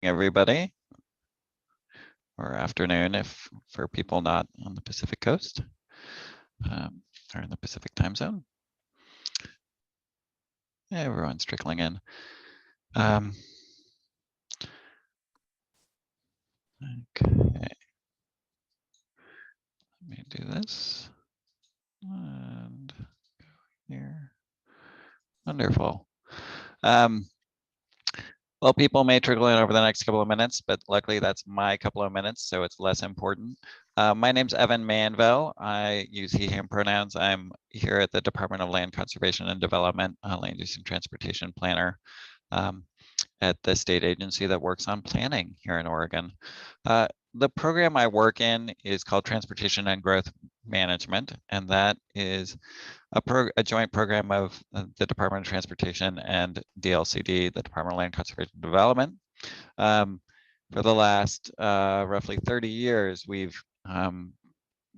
everybody, or afternoon if for people not on the Pacific Coast or in the Pacific time zone. Everyone's trickling in. Okay, let me do this and go here. Wonderful. Well, people may trickle in over the next couple of minutes, but luckily that's my couple of minutes, so it's less important. My name's Evan Manville. I use he, him pronouns. I'm here at the Department of Land Conservation and Development, Land Use and Transportation Planner at the state agency that works on planning here in Oregon. The program I work in is called Transportation and Growth Management, and that is a joint program of the Department of Transportation and DLCD, the Department of Land Conservation and Development. For the last roughly 30 years, we've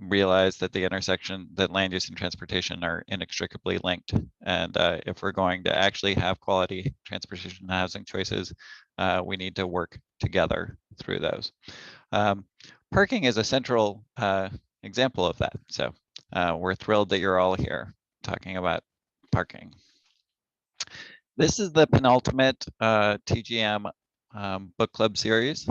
realized that the intersection that land use and transportation are inextricably linked. And if we're going to actually have quality transportation and housing choices, we need to work together through those. Parking is a central example of that. So we're thrilled that you're all here talking about parking. This is the penultimate TGM book club series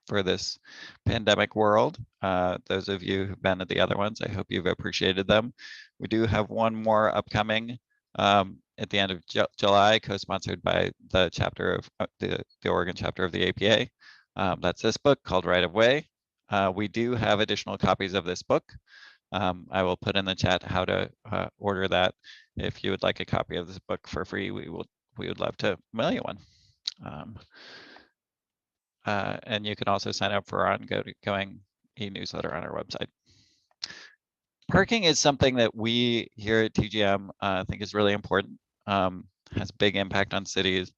for this pandemic world. Those of you who've been at the other ones, I hope you've appreciated them. We do have one more upcoming at the end of July, co-sponsored by the chapter of the Oregon chapter of the APA. That's this book called Right of Way. We do have additional copies of this book. I will put in the chat how to order that. If you would like a copy of this book for free, we would love to mail you one. And you can also sign up for our ongoing e-newsletter on our website. Parking is something that we here at TGM think is really important, has big impact on cities,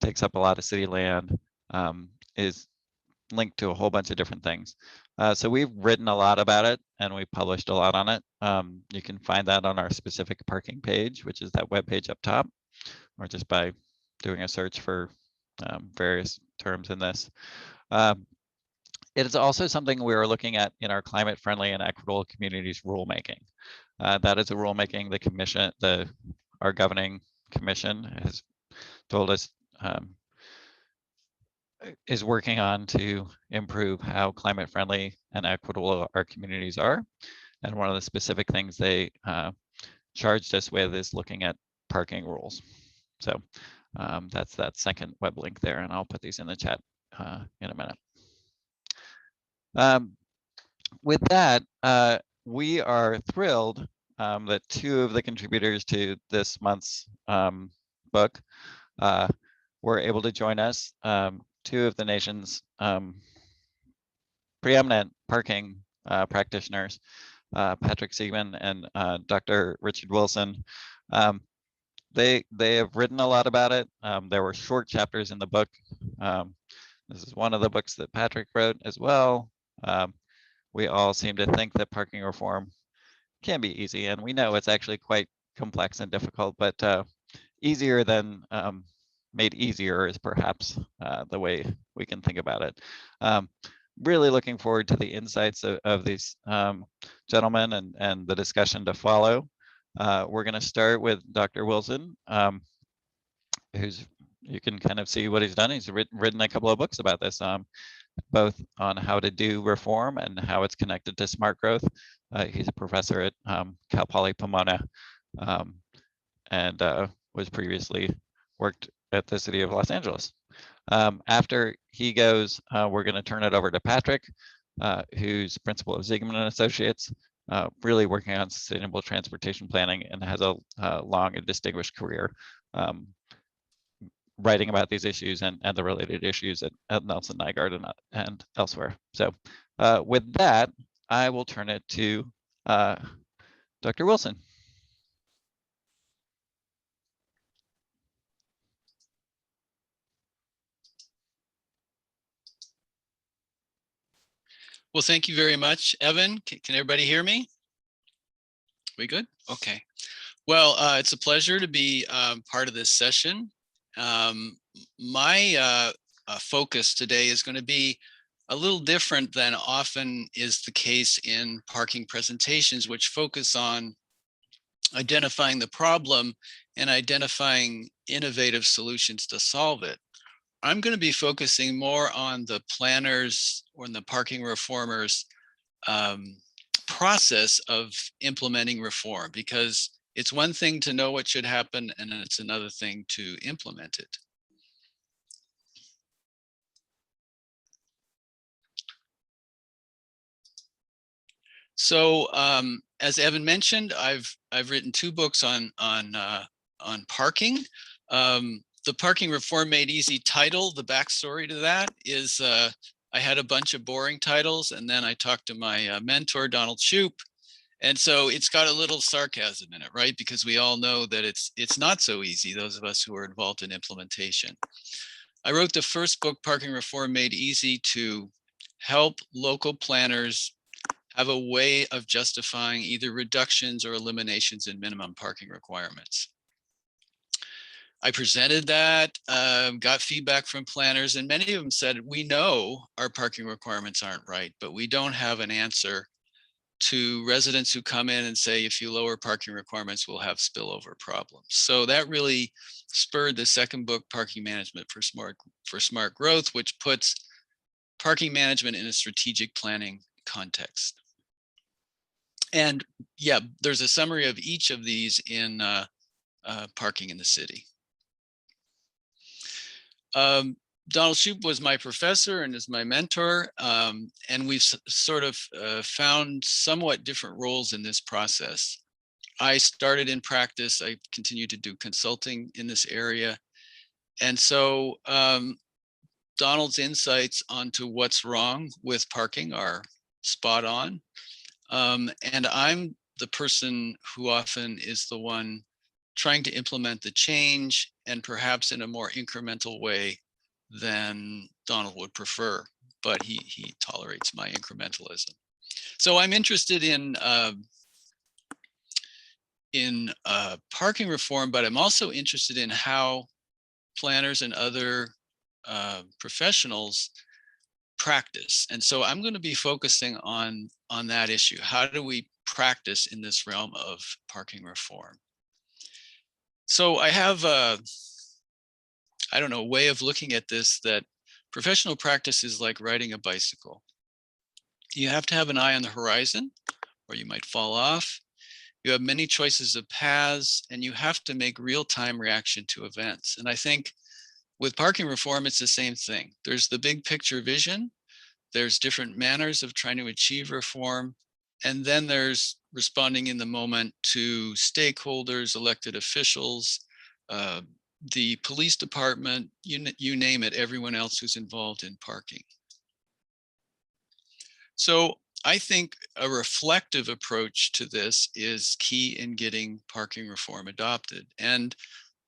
takes up a lot of city land, is linked to a whole bunch of different things. So we've written a lot about it and we published a lot on it. You can find that on our specific parking page, which is that web page up top, or just by doing a search for various terms in this. It is also something we are looking at in our climate friendly and equitable communities rulemaking. That is a rulemaking the commission, our governing commission has told us is working on to improve how climate friendly and equitable our communities are. And one of the specific things they charged us with is looking at parking rules. So that's that second web link there, and I'll put these in the chat in a minute. With that, we are thrilled that two of the contributors to this month's book were able to join us. Two of the nation's preeminent parking practitioners, Patrick Siegman and Dr. Richard Willson. They have written a lot about it. There were short chapters in the book. This is one of the books that Patrick wrote as well. We all seem to think that parking reform can be easy, and we know it's actually quite complex and difficult, but easier than made easier is perhaps the way we can think about it. Really looking forward to the insights of these gentlemen and the discussion to follow. We're going to start with Dr. Willson, who's, you can kind of see what he's done. He's written a couple of books about this, both on how to do reform and how it's connected to smart growth. He's a professor at Cal Poly Pomona and was previously worked at the city of Los Angeles. After he goes, we're going to turn it over to Patrick, who's principal of Siegman Associates, really working on sustainable transportation planning and has a long and distinguished career writing about these issues and the related issues at Nelson Nygaard and elsewhere. So with that, I will turn it to Dr. Willson. Well, thank you very much, Evan. Can everybody hear me? We good? Okay. Well, it's a pleasure to be part of this session. My focus today is going to be a little different than often is the case in parking presentations, which focus on identifying the problem and identifying innovative solutions to solve it. I'm going to be focusing more on the planners or the parking reformers process of implementing reform, because it's one thing to know what should happen and it's another thing to implement it. So as Evan mentioned, I've written 2 books on parking. The Parking Reform Made Easy title, the backstory to that is I had a bunch of boring titles, and then I talked to my mentor, Donald Shoup. And so it's got a little sarcasm in it, right? Because we all know that it's not so easy, those of us who are involved in implementation. I wrote the first book, Parking Reform Made Easy, to help local planners have a way of justifying either reductions or eliminations in minimum parking requirements. I presented that, got feedback from planners, and many of them said, we know our parking requirements aren't right, but we don't have an answer to residents who come in and say, if you lower parking requirements, we'll have spillover problems. So that really spurred the second book, Parking Management for Smart Growth, which puts parking management in a strategic planning context. And yeah, there's a summary of each of these in Parking in the City. Donald Shoup was my professor and is my mentor, and we've sort of found somewhat different roles in this process. I started in practice, I continue to do consulting in this area. And so Donald's insights onto what's wrong with parking are spot on. And I'm the person who often is the one trying to implement the change, and perhaps in a more incremental way than Donald would prefer, but he tolerates my incrementalism. So I'm interested in parking reform, but I'm also interested in how planners and other professionals practice. And so I'm going to be focusing on that issue. How do we practice in this realm of parking reform? So I have a way of looking at this, that professional practice is like riding a bicycle. You have to have an eye on the horizon, or you might fall off. You have many choices of paths, and you have to make real-time reaction to events. And I think with parking reform, it's the same thing. There's the big picture vision. There's different manners of trying to achieve reform. And then there's responding in the moment to stakeholders, elected officials, the police department, you name it, everyone else who's involved in parking. So I think a reflective approach to this is key in getting parking reform adopted. And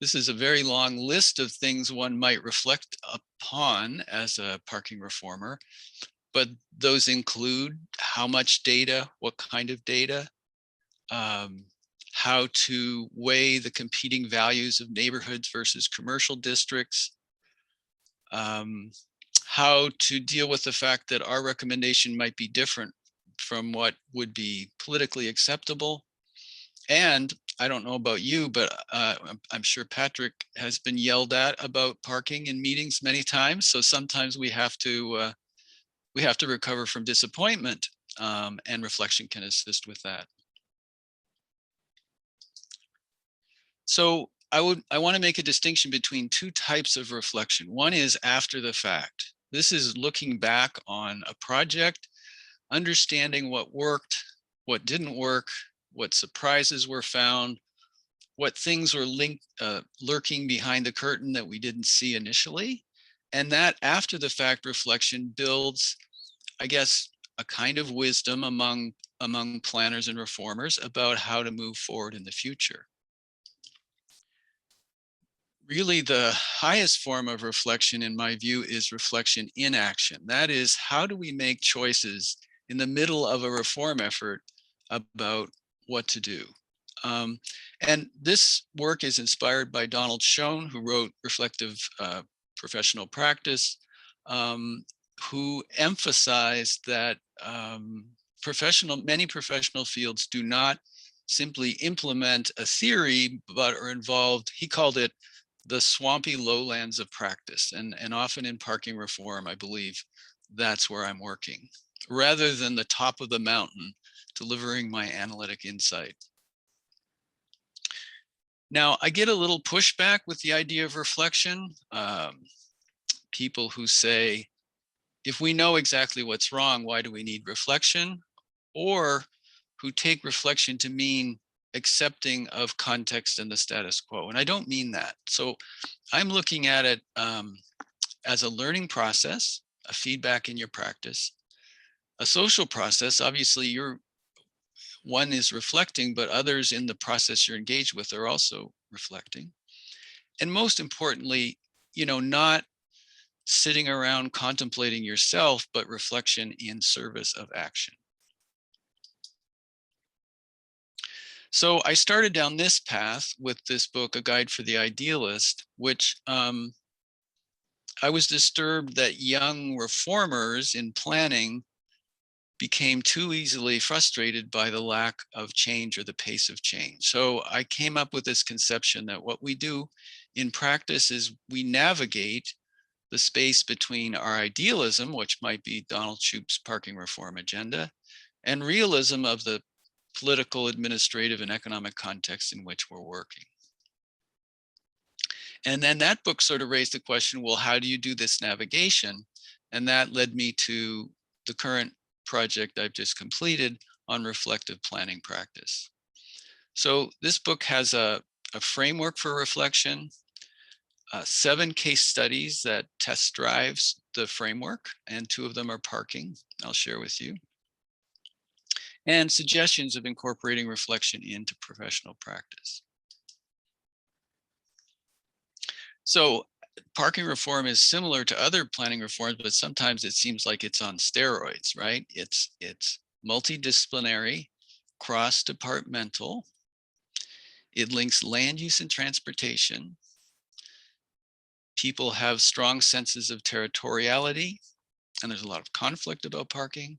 this is a very long list of things one might reflect upon as a parking reformer, but those include how much data, what kind of data, how to weigh the competing values of neighborhoods versus commercial districts, how to deal with the fact that our recommendation might be different from what would be politically acceptable. And I don't know about you, but I'm sure Patrick has been yelled at about parking in meetings many times. So sometimes we have to recover from disappointment, and reflection can assist with that. So I want to make a distinction between 2 types of reflection. One is after the fact. This is looking back on a project, understanding what worked, what didn't work, what surprises were found, what things were lurking behind the curtain that we didn't see initially. And that after the fact reflection builds, I guess, a kind of wisdom among planners and reformers about how to move forward in the future. Really, the highest form of reflection, in my view, is reflection in action. That is, how do we make choices in the middle of a reform effort about what to do? And this work is inspired by Donald Schoen, who wrote Reflective Professional Practice, who emphasized that many professional fields do not simply implement a theory, but are involved, he called it the swampy lowlands of practice. And often in parking reform, I believe that's where I'm working, rather than the top of the mountain, delivering my analytic insight. Now, I get a little pushback with the idea of reflection. People who say, if we know exactly what's wrong, why do we need reflection? Or who take reflection to mean accepting of context and the status quo. And I don't mean that. So I'm looking at it as a learning process, a feedback in your practice, a social process. Obviously, one is reflecting, but others in the process you're engaged with are also reflecting. And most importantly, not sitting around contemplating yourself, but reflection in service of action. So I started down this path with this book, A Guide for the Idealist, which I was disturbed that young reformers in planning became too easily frustrated by the lack of change or the pace of change. So I came up with this conception that what we do in practice is we navigate the space between our idealism, which might be Donald Shoup's parking reform agenda, and realism of the political, administrative, and economic context in which we're working. And then that book sort of raised the question, well, how do you do this navigation? And that led me to the current project I've just completed on reflective planning practice. So this book has a framework for reflection, 7 case studies that test drives the framework, and 2 of them are parking, I'll share with you, and suggestions of incorporating reflection into professional practice. So parking reform is similar to other planning reforms, but sometimes it seems like it's on steroids, right? It's multidisciplinary, cross-departmental. It links land use and transportation. People have strong senses of territoriality, and there's a lot of conflict about parking.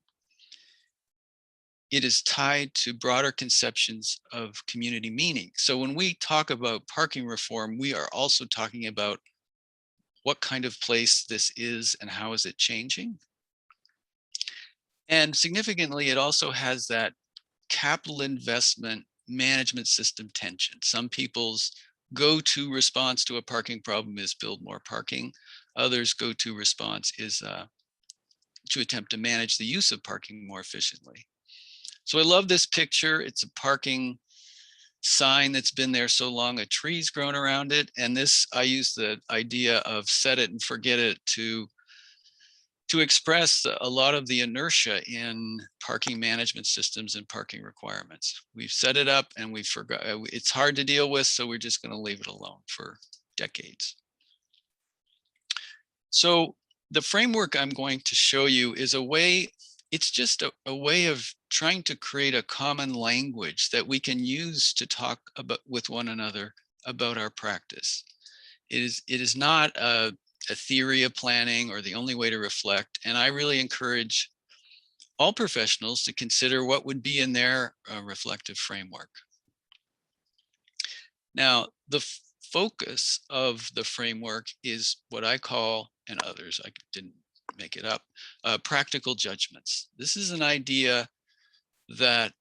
It is tied to broader conceptions of community meaning. So when we talk about parking reform, we are also talking about what kind of place this is and how is it changing. And significantly, it also has that capital investment management system tension. Some people's go-to response to a parking problem is build more parking. Others' go-to response is to attempt to manage the use of parking more efficiently. So I love this picture. It's a parking sign that's been there so long, a tree's grown around it. And this, I use the idea of set it and forget it to express a lot of the inertia in parking management systems and parking requirements. We've set it up and we forgot, it's hard to deal with, so we're just going to leave it alone for decades. So the framework I'm going to show you is a way, it's just a way of trying to create a common language that we can use to talk about with one another about our practice. It is not a theory of planning or the only way to reflect. And I really encourage all professionals to consider what would be in their reflective framework. Now, the focus of the framework is what I call, and others, I didn't make it up, practical judgments. This is an idea that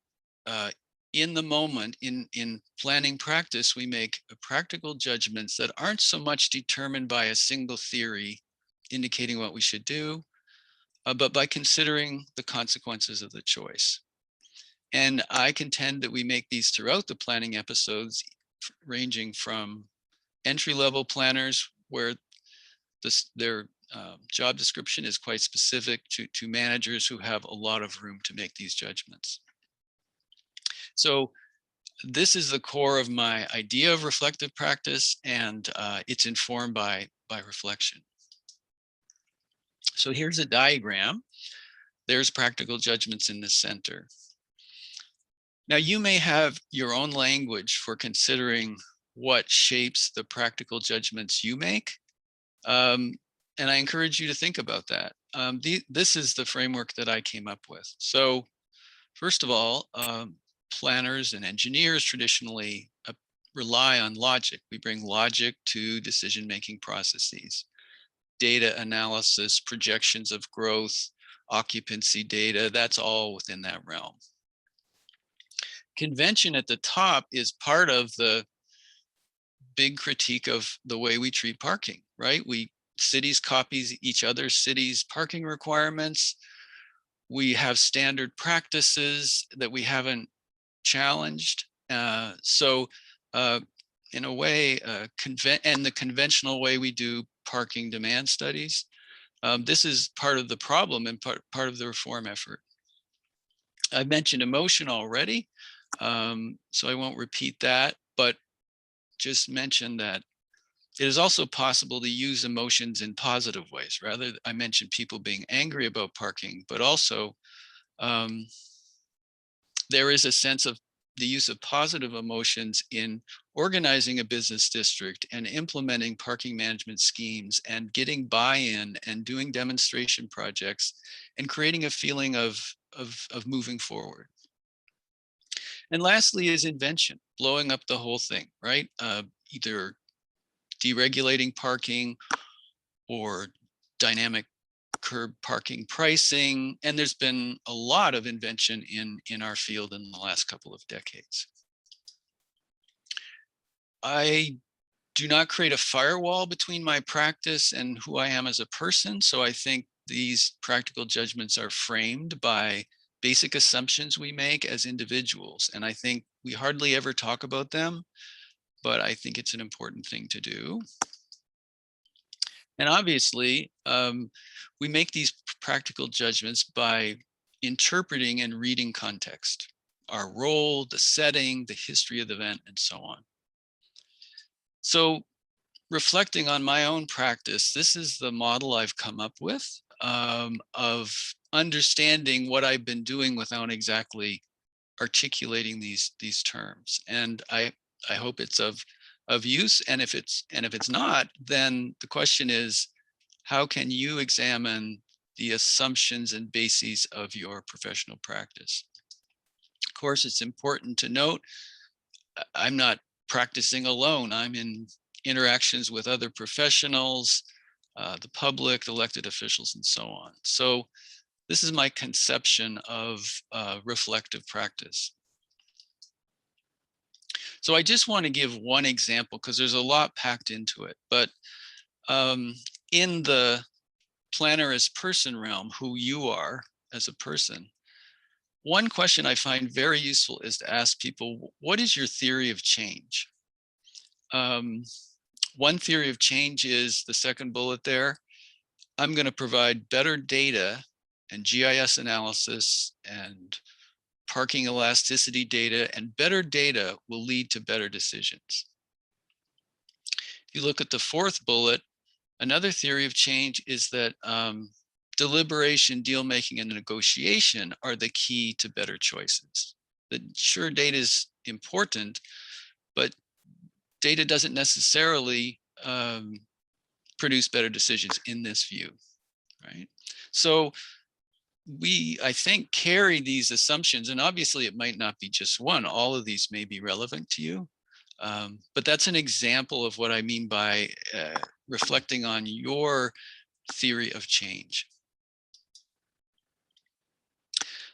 in the moment, in planning practice, we make practical judgments that aren't so much determined by a single theory indicating what we should do, but by considering the consequences of the choice. And I contend that we make these throughout the planning episodes, ranging from entry-level planners where their job description is quite specific to managers who have a lot of room to make these judgments. So this is the core of my idea of reflective practice, and it's informed by reflection. So here's a diagram. There's practical judgments in the center. Now you may have your own language for considering what shapes the practical judgments you make. And I encourage you to think about that. This is the framework that I came up with. So first of all, planners and engineers traditionally rely on logic. We bring logic to decision-making processes, data analysis, projections of growth, occupancy data, that's all within that realm. Convention at the top is part of the big critique of the way we treat parking, right? Cities copies each other's cities' parking requirements. We have standard practices that we haven't challenged. In a way, and the conventional way we do parking demand studies, this is part of the problem and part of the reform effort. I mentioned emotion already, so I won't repeat that, but just mention that it is also possible to use emotions in positive ways. Rather, I mentioned people being angry about parking, but also there is a sense of the use of positive emotions in organizing a business district and implementing parking management schemes and getting buy-in and doing demonstration projects and creating a feeling of moving forward. And lastly is invention, blowing up the whole thing, right? Either deregulating parking or dynamic curb parking pricing. And there's been a lot of invention in our field in the last couple of decades. I do not create a firewall between my practice and who I am as a person. So I think these practical judgments are framed by basic assumptions we make as individuals. And I think we hardly ever talk about them, but I think it's an important thing to do. And obviously, we make these practical judgments by interpreting and reading context, our role, the setting, the history of the event, and so on. So reflecting on my own practice, this is the model I've come up with of understanding what I've been doing without exactly articulating these terms. And I hope it's of use. And if it's not, then the question is, how can you examine the assumptions and bases of your professional practice? Of course, it's important to note, I'm not practicing alone. I'm in interactions with other professionals, the public, elected officials, and so on. So this is my conception of reflective practice. So I just want to give one example because there's a lot packed into it. But in the planner as person realm, who you are as a person, one question I find very useful is to ask people, what is your theory of change? One theory of change is the second bullet there. I'm going to provide better data and GIS analysis and parking elasticity data, and better data will lead to better decisions. If you look at the fourth bullet, another theory of change is that deliberation, deal making, and negotiation are the key to better choices. That sure, data is important, but data doesn't necessarily produce better decisions in this view, right? So we, I think, carry these assumptions, and obviously it might not be just one. All of these may be relevant to you, but that's an example of what I mean by reflecting on your theory of change.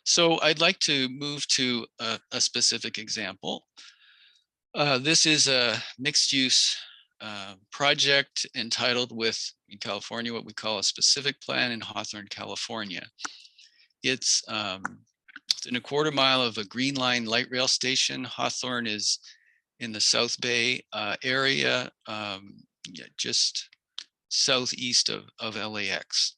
So I'd like to move to a specific example. This is a mixed-use project entitled in California, what we call a specific plan in Hawthorne, California. It's in a quarter mile of a Green Line light rail station. Hawthorne is in the South Bay area, just southeast of LAX.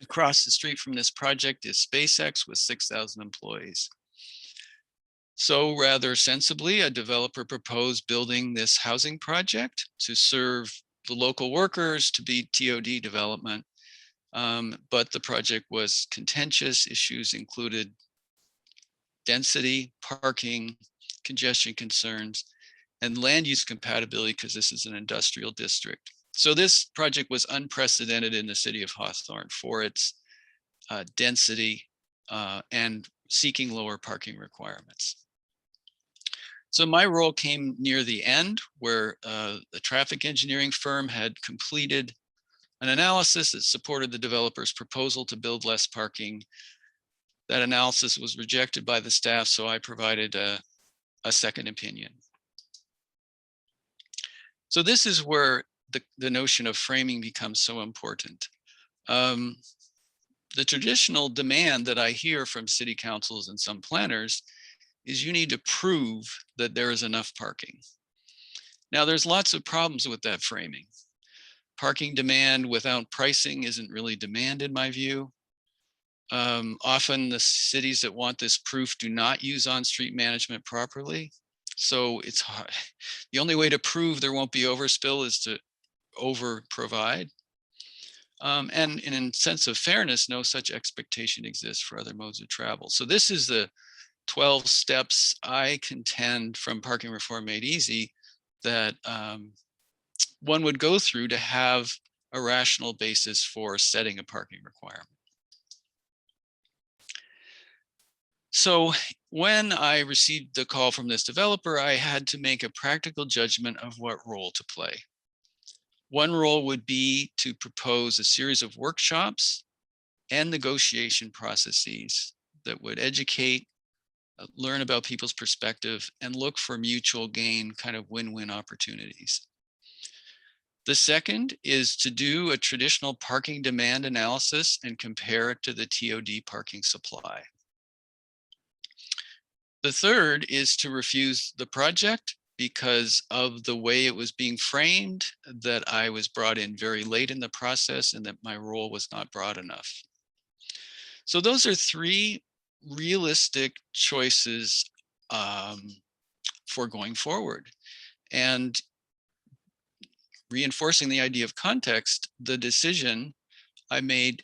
Across the street from this project is SpaceX with 6,000 employees. So rather sensibly, a developer proposed building this housing project to serve the local workers, to be TOD development. But the project was contentious. Issues included density, parking, congestion concerns, and land use compatibility, because this is an industrial district. So this project was unprecedented in the city of Hawthorne for its density and seeking lower parking requirements. So my role came near the end, where the traffic engineering firm had completed an analysis that supported the developer's proposal to build less parking. That analysis was rejected by the staff, so I provided a second opinion. So this is where the notion of framing becomes so important. The traditional demand that I hear from city councils and some planners is you need to prove that there is enough parking. Now, there's lots of problems with that framing. Parking demand without pricing isn't really demand in my view. Often the cities that want this proof do not use on-street management properly. So it's hard. The only way to prove there won't be overspill is to over provide. And in a sense of fairness, no such expectation exists for other modes of travel. So this is the 12 steps I contend from Parking Reform Made Easy that one would go through to have a rational basis for setting a parking requirement. So when I received the call from this developer, I had to make a practical judgment of what role to play. One role would be to propose a series of workshops and negotiation processes that would educate, learn about people's perspective, and look for mutual gain, kind of win-win opportunities. The second is to do a traditional parking demand analysis and compare it to the TOD parking supply. The third is to refuse the project because of the way it was being framed, that I was brought in very late in the process and that my role was not broad enough. So those are three realistic choices for going forward. And reinforcing the idea of context, the decision I made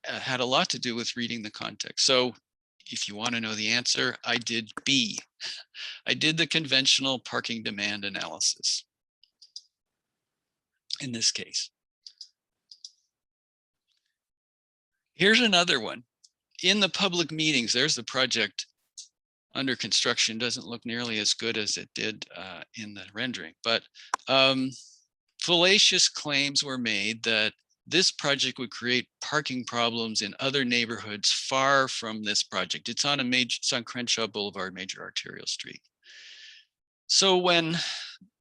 had a lot to do with reading the context. So if you want to know the answer, I did B. I did the conventional parking demand analysis in this case. Here's another one. In the public meetings, there's the project under construction. Doesn't look nearly as good as it did in the rendering, but fallacious claims were made that this project would create parking problems in other neighborhoods far from this project. It's on Crenshaw Boulevard, major arterial street. So when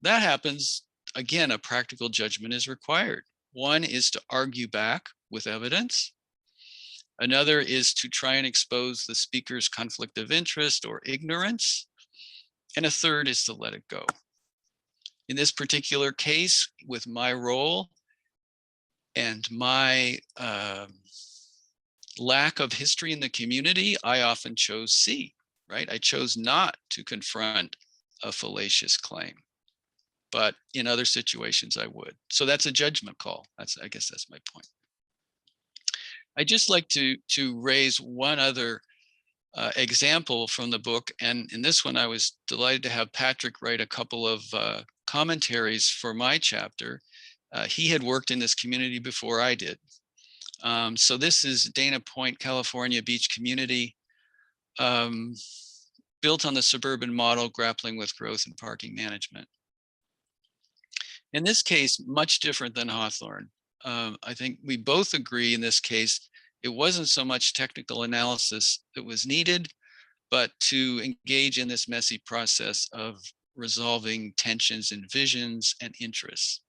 that happens, again, a practical judgment is required. One is to argue back with evidence. Another is to try and expose the speaker's conflict of interest or ignorance. And a third is to let it go. In this particular case, with my role and my lack of history in the community, I often chose C, right? I chose not to confront a fallacious claim, but in other situations I would. So that's a judgment call. I guess that's my point. I'd just like to raise one other example from the book. And in this one, I was delighted to have Patrick write a couple of commentaries for my chapter. He had worked in this community before I did. So this is Dana Point, California beach community, built on the suburban model, grappling with growth and parking management. In this case, much different than Hawthorne. I think we both agree in this case, it wasn't so much technical analysis that was needed, but to engage in this messy process of resolving tensions in visions and interests.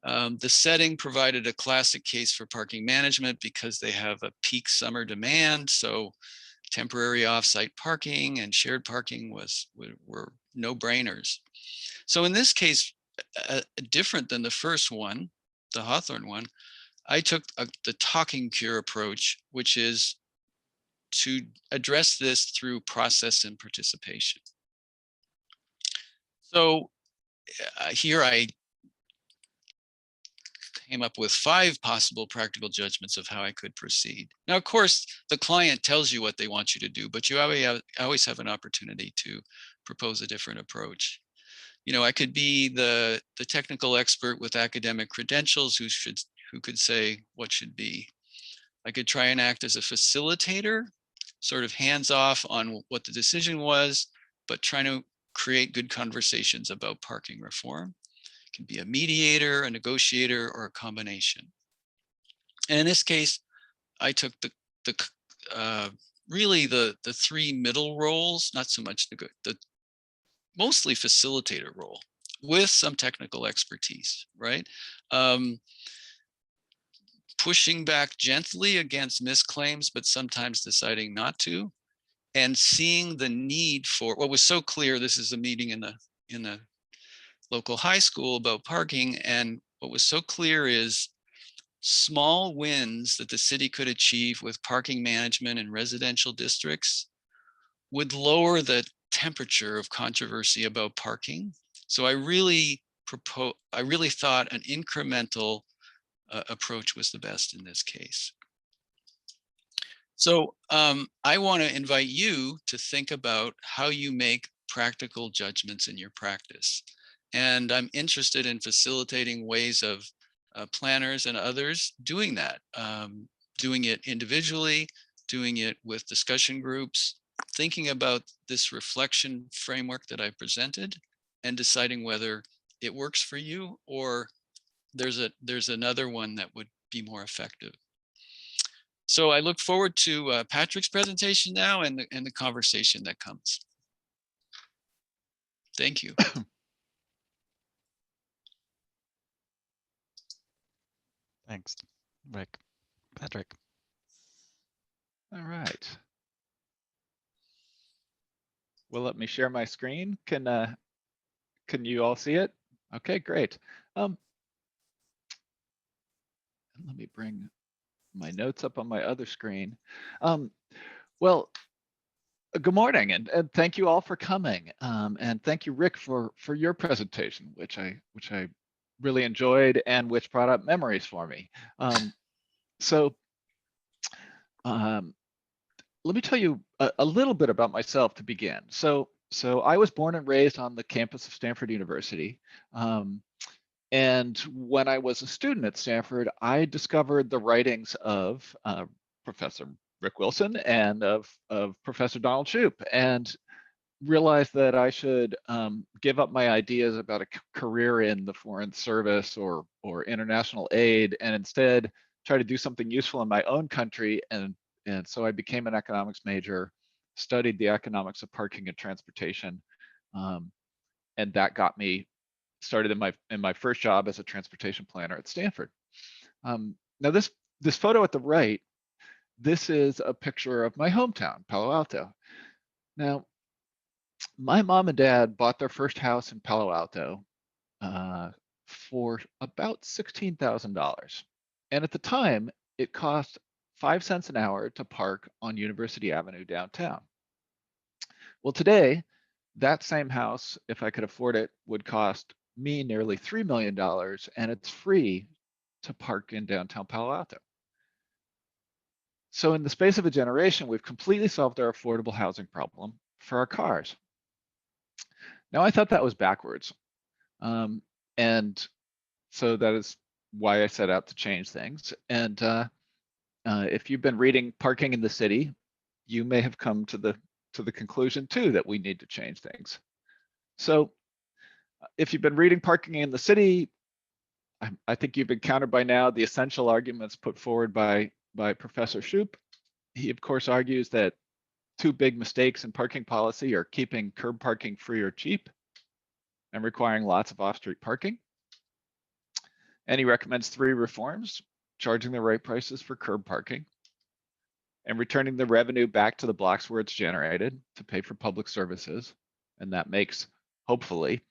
The setting provided a classic case for parking management because they have a peak summer demand. So temporary offsite parking and shared parking were no-brainers. So in this case, different than the first one, the Hawthorne one, I took the talking cure approach, which is to address this through process and participation. So here I came up with 5 possible practical judgments of how I could proceed. Now, of course, the client tells you what they want you to do, but you always have an opportunity to propose a different approach. I could be the technical expert with academic credentials who could say what should be. I could try and act as a facilitator, sort of hands off on what the decision was, but trying to create good conversations about parking reform. It can be a mediator, a negotiator, or a combination. And in this case, I took really the three middle roles, not so much the mostly facilitator role with some technical expertise, right? Pushing back gently against misclaims, but sometimes deciding not to, and seeing the need for what was so clear. This is a meeting in the local high school about parking, and what was so clear is small wins that the city could achieve with parking management in residential districts would lower the temperature of controversy about parking. So I really thought an incremental approach was the best in this case. So I want to invite you to think about how you make practical judgments in your practice. And I'm interested in facilitating ways of planners and others doing that, doing it individually, doing it with discussion groups, thinking about this reflection framework that I presented and deciding whether it works for you or there's another one that would be more effective. So I look forward to Patrick's presentation now and the conversation that comes. Thank you. Thanks, Rick. Patrick. All right. Well, let me share my screen. Can you all see it? Okay, great. Let me bring my notes up on my other screen. Well, good morning, and thank you all for coming. And thank you, Rick, for your presentation, which I really enjoyed and which brought up memories for me. Let me tell you a little bit about myself to begin. So I was born and raised on the campus of Stanford University. And when I was a student at Stanford, I discovered the writings of Professor Rick Willson and of Professor Donald Shoup, and realized that I should give up my ideas about a career in the foreign service or international aid, and instead try to do something useful in my own country. And so I became an economics major, studied the economics of parking and transportation, and that got me started in my first job as a transportation planner at Stanford. Now this photo at the right, this is a picture of my hometown, Palo Alto. Now, my mom and dad bought their first house in Palo Alto for about $16,000. And at the time, it cost 5 cents an hour to park on University Avenue downtown. Well, today, that same house, if I could afford it, would cost me nearly $3 million, and it's free to park in downtown Palo Alto. So in the space of a generation, we've completely solved our affordable housing problem for our cars. Now, I thought that was backwards. And so that is why I set out to change things. And if you've been reading Parking in the City, you may have come to the conclusion too that we need to change things. So if you've been reading Parking in the City, I think you've encountered by now the essential arguments put forward by Professor Shoup. He of course argues that two big mistakes in parking policy are keeping curb parking free or cheap and requiring lots of off-street parking. And he recommends 3 reforms: charging the right prices for curb parking, and returning the revenue back to the blocks where it's generated to pay for public services. And that makes, hopefully,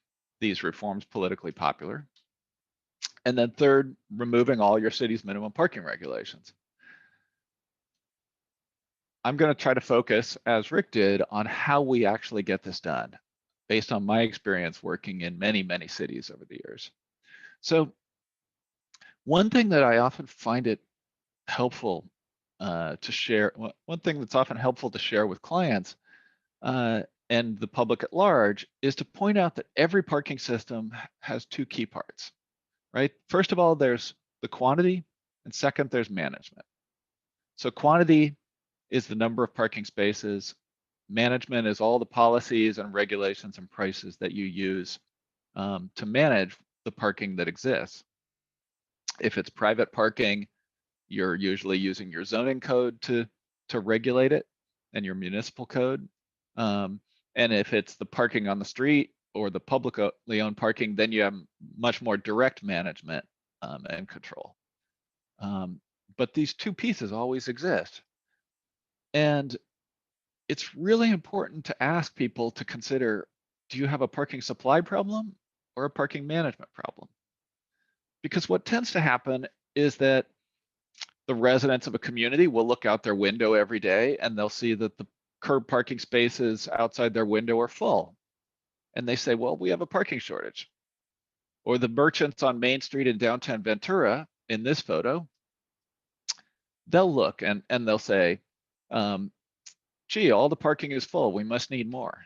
these reforms politically popular. And then third, removing all your city's minimum parking regulations. I'm going to try to focus, as Rick did, on how we actually get this done, based on my experience working in many, many cities over the years. So one thing that I often find it helpful to share, one thing that's often helpful to share with clients and the public at large is to point out that every parking system has two key parts, right? First of all, there's the quantity, and second, there's management. So quantity is the number of parking spaces. Management is all the policies and regulations and prices that you use to manage the parking that exists. If it's private parking, you're usually using your zoning code to regulate it and your municipal code. And if it's the parking on the street or the publicly owned parking, then you have much more direct management and control. But these two pieces always exist. And it's really important to ask people to consider, do you have a parking supply problem or a parking management problem? Because what tends to happen is that the residents of a community will look out their window every day and they'll see that the curb parking spaces outside their window are full. And they say, well, we have a parking shortage. Or the merchants on Main Street in downtown Ventura in this photo, they'll look and they'll say, gee, all the parking is full, we must need more.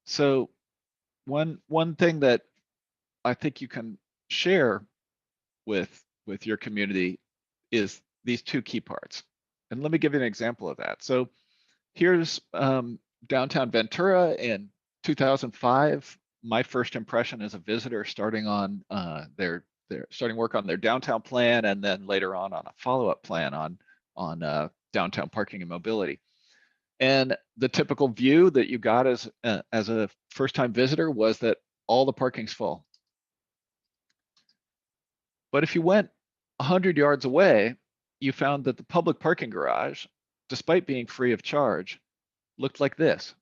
So one thing that I think you can share with your community is these two key parts. And let me give you an example of that. So here's downtown Ventura in 2005. My first impression as a visitor starting on starting work on their downtown plan, and then later on a follow-up plan on downtown parking and mobility. And the typical view that you got as a first-time visitor was that all the parking's full. But if you went 100 yards away, you found that the public parking garage, despite being free of charge, looked like this.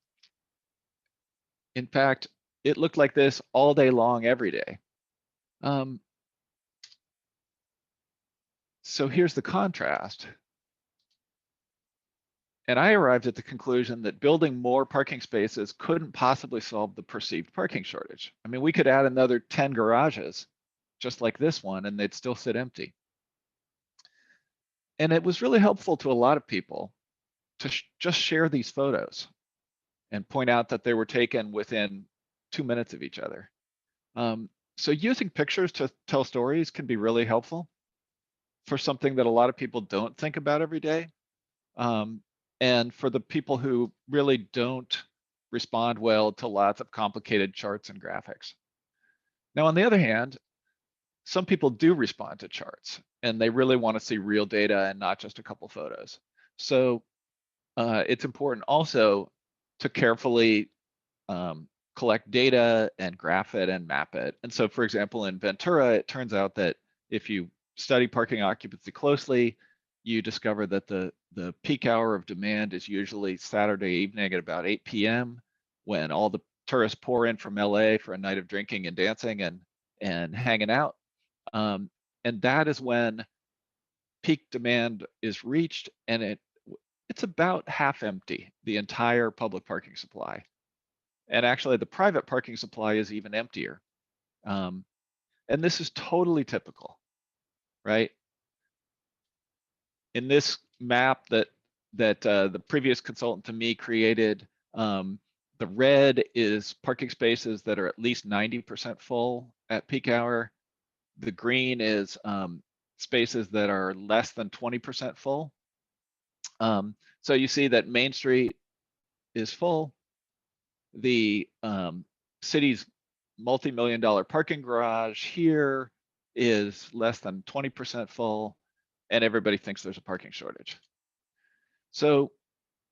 In fact, it looked like this all day long, every day. So here's the contrast. And I arrived at the conclusion that building more parking spaces couldn't possibly solve the perceived parking shortage. I mean, we could add another 10 garages, just like this one, and they'd still sit empty. And it was really helpful to a lot of people to just share these photos and point out that they were taken within 2 minutes of each other. So using pictures to tell stories can be really helpful for something that a lot of people don't think about every day. And for the people who really don't respond well to lots of complicated charts and graphics. Now, on the other hand, some people do respond to charts and they really want to see real data and not just a couple photos. So it's important also to carefully collect data and graph it and map it. And so, for example, in Ventura, it turns out that if you study parking occupancy closely, you discover that the peak hour of demand is usually Saturday evening at about 8 p.m. when all the tourists pour in from LA for a night of drinking and dancing and hanging out. And that is when peak demand is reached, and it's about half empty, the entire public parking supply. And actually the private parking supply is even emptier. And this is totally typical, right? In this map that the previous consultant to me created, the red is parking spaces that are at least 90% full at peak hour. The green is spaces that are less than 20% full. So you see that Main Street is full. The city's multi-million-dollar parking garage here is less than 20% full, and everybody thinks there's a parking shortage. So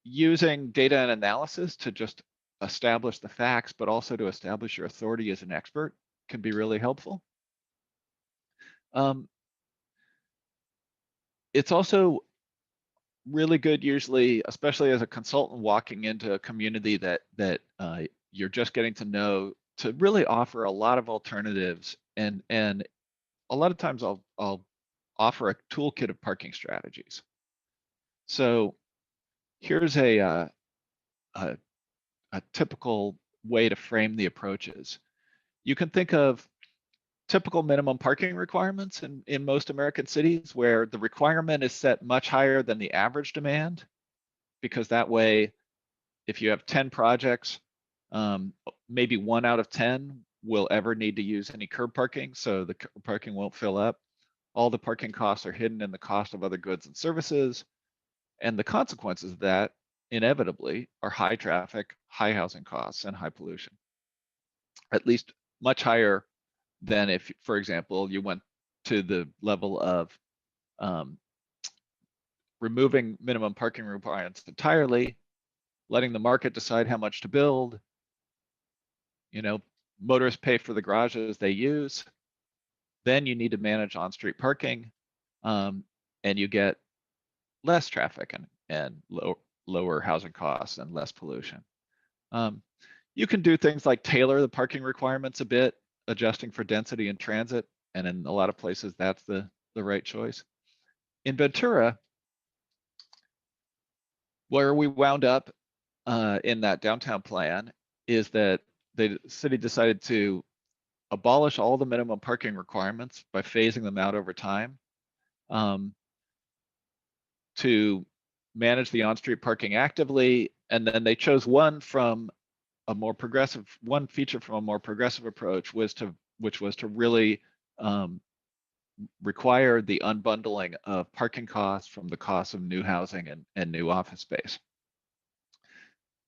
using data and analysis to just establish the facts, but also to establish your authority as an expert can be really helpful. It's also really good usually, especially as a consultant walking into a community that you're just getting to know, to really offer a lot of alternatives. And a lot of times I'll offer a toolkit of parking strategies. So here's a typical way to frame the approaches. You can think of typical minimum parking requirements in most American cities, where the requirement is set much higher than the average demand, because that way if you have 10 projects, maybe 1 out of 10 will ever need to use any curb parking, so the curb parking won't fill up. All the parking costs are hidden in the cost of other goods and services, and the consequences of that inevitably are high traffic, high housing costs, and high pollution. At least much higher than if, for example, you went to the level of removing minimum parking requirements entirely, letting the market decide how much to build. You know, motorists pay for the garages they use. Then you need to manage on-street parking, and you get less traffic and lower housing costs and less pollution. You can do things like tailor the parking requirements a bit, adjusting for density and transit, and in a lot of places that's the right choice. In Ventura, where we wound up in that downtown plan is that the city decided to abolish all the minimum parking requirements by phasing them out over time, to manage the on-street parking actively, and then they chose one feature from a more progressive approach, which was to really require the unbundling of parking costs from the costs of new housing and new office space.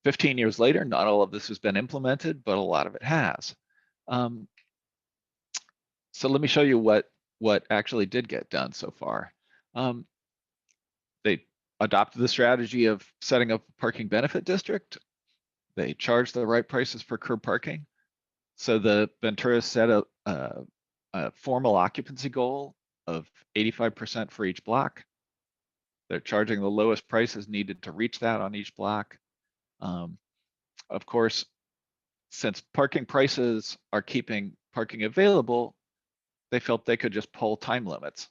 15 years later, not all of this has been implemented, but a lot of it has. So let me show you what actually did get done so far. They adopted the strategy of setting up a parking benefit district. They charged the right prices for curb parking. So the Ventura set a formal occupancy goal of 85% for each block. They're charging the lowest prices needed to reach that on each block. Of course, since parking prices are keeping parking available, they felt they could just pull time limits.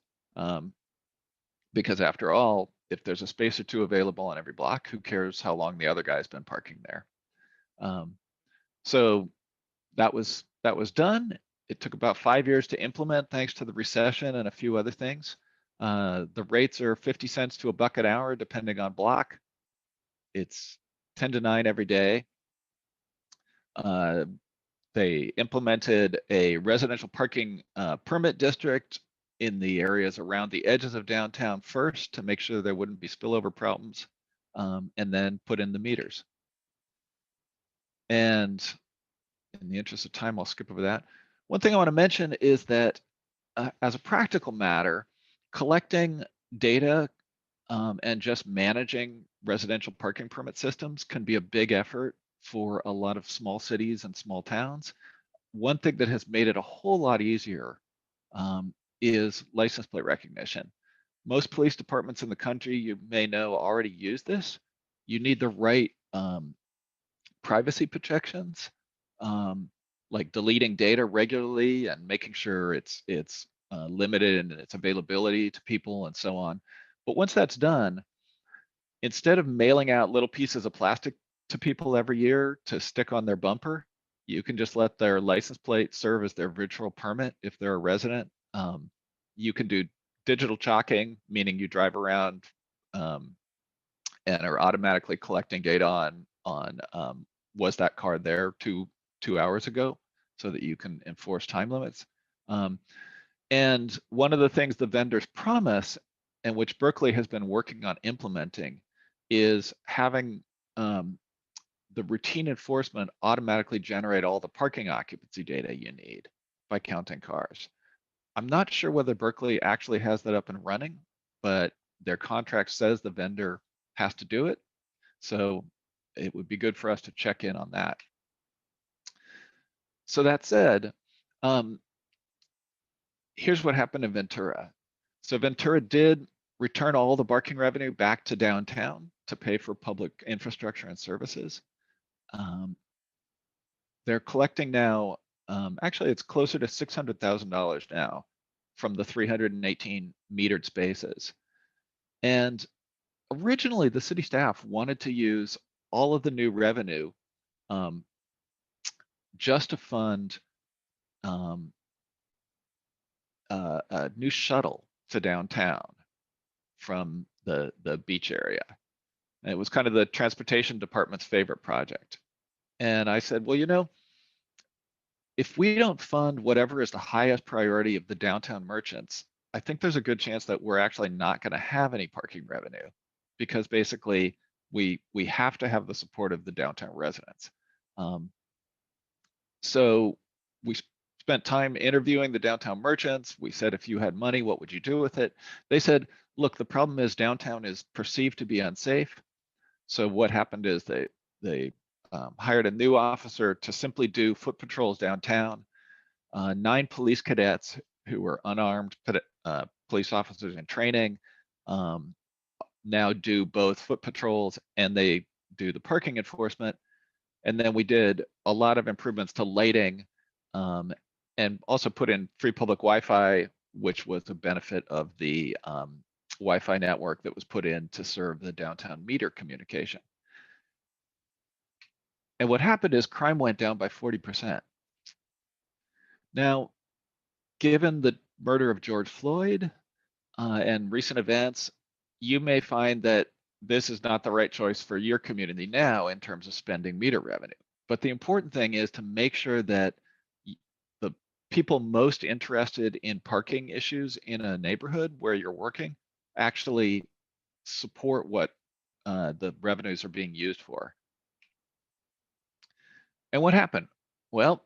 Because after all, if there's a space or two available on every block, who cares how long the other guy's been parking there? So that was done. It took about 5 years to implement, thanks to the recession and a few other things. The rates are 50 cents to $1 an hour, depending on block. It's 10 to 9 every day. They implemented a residential parking permit district in the areas around the edges of downtown first to make sure there wouldn't be spillover problems, and then put in the meters. And in the interest of time, I'll skip over that. One thing I want to mention is that as a practical matter, collecting data and just managing residential parking permit systems can be a big effort for a lot of small cities and small towns. One thing that has made it a whole lot easier is license plate recognition. Most police departments in the country, you may know, already use this. You need the right privacy protections, like deleting data regularly and making sure it's limited in its availability to people and so on. But once that's done, instead of mailing out little pieces of plastic to people every year to stick on their bumper, you can just let their license plate serve as their virtual permit if they're a resident. You can do digital chalking, meaning you drive around and are automatically collecting data on was that car there two hours ago, so that you can enforce time limits. And one of the things the vendors promise, and which Berkeley has been working on implementing, is having the routine enforcement automatically generate all the parking occupancy data you need by counting cars. I'm not sure whether Berkeley actually has that up and running, but their contract says the vendor has to do it. So it would be good for us to check in on that. So that said, here's what happened in Ventura. So Ventura did return all the parking revenue back to downtown to pay for public infrastructure and services. They're collecting now, actually it's closer to $600,000 now from the 318 metered spaces. And originally the city staff wanted to use all of the new revenue just to fund a new shuttle to downtown from the beach area. And it was kind of the transportation department's favorite project. And I said, well, you know, if we don't fund whatever is the highest priority of the downtown merchants, I think there's a good chance that we're actually not going to have any parking revenue, because basically we have to have the support of the downtown residents. So we spent time interviewing the downtown merchants. We said, if you had money, what would you do with it? They said, look, the problem is downtown is perceived to be unsafe. So what happened is they hired a new officer to simply do foot patrols downtown. 9 police cadets who were unarmed police officers in training now do both foot patrols and they do the parking enforcement. And then we did a lot of improvements to lighting and also put in free public Wi-Fi, which was a benefit of the Wi-Fi network that was put in to serve the downtown meter communication. And what happened is crime went down by 40%. Now, given the murder of George Floyd and recent events, you may find that this is not the right choice for your community now in terms of spending meter revenue. But the important thing is to make sure that the people most interested in parking issues in a neighborhood where you're working actually support what the revenues are being used for. And what happened? Well,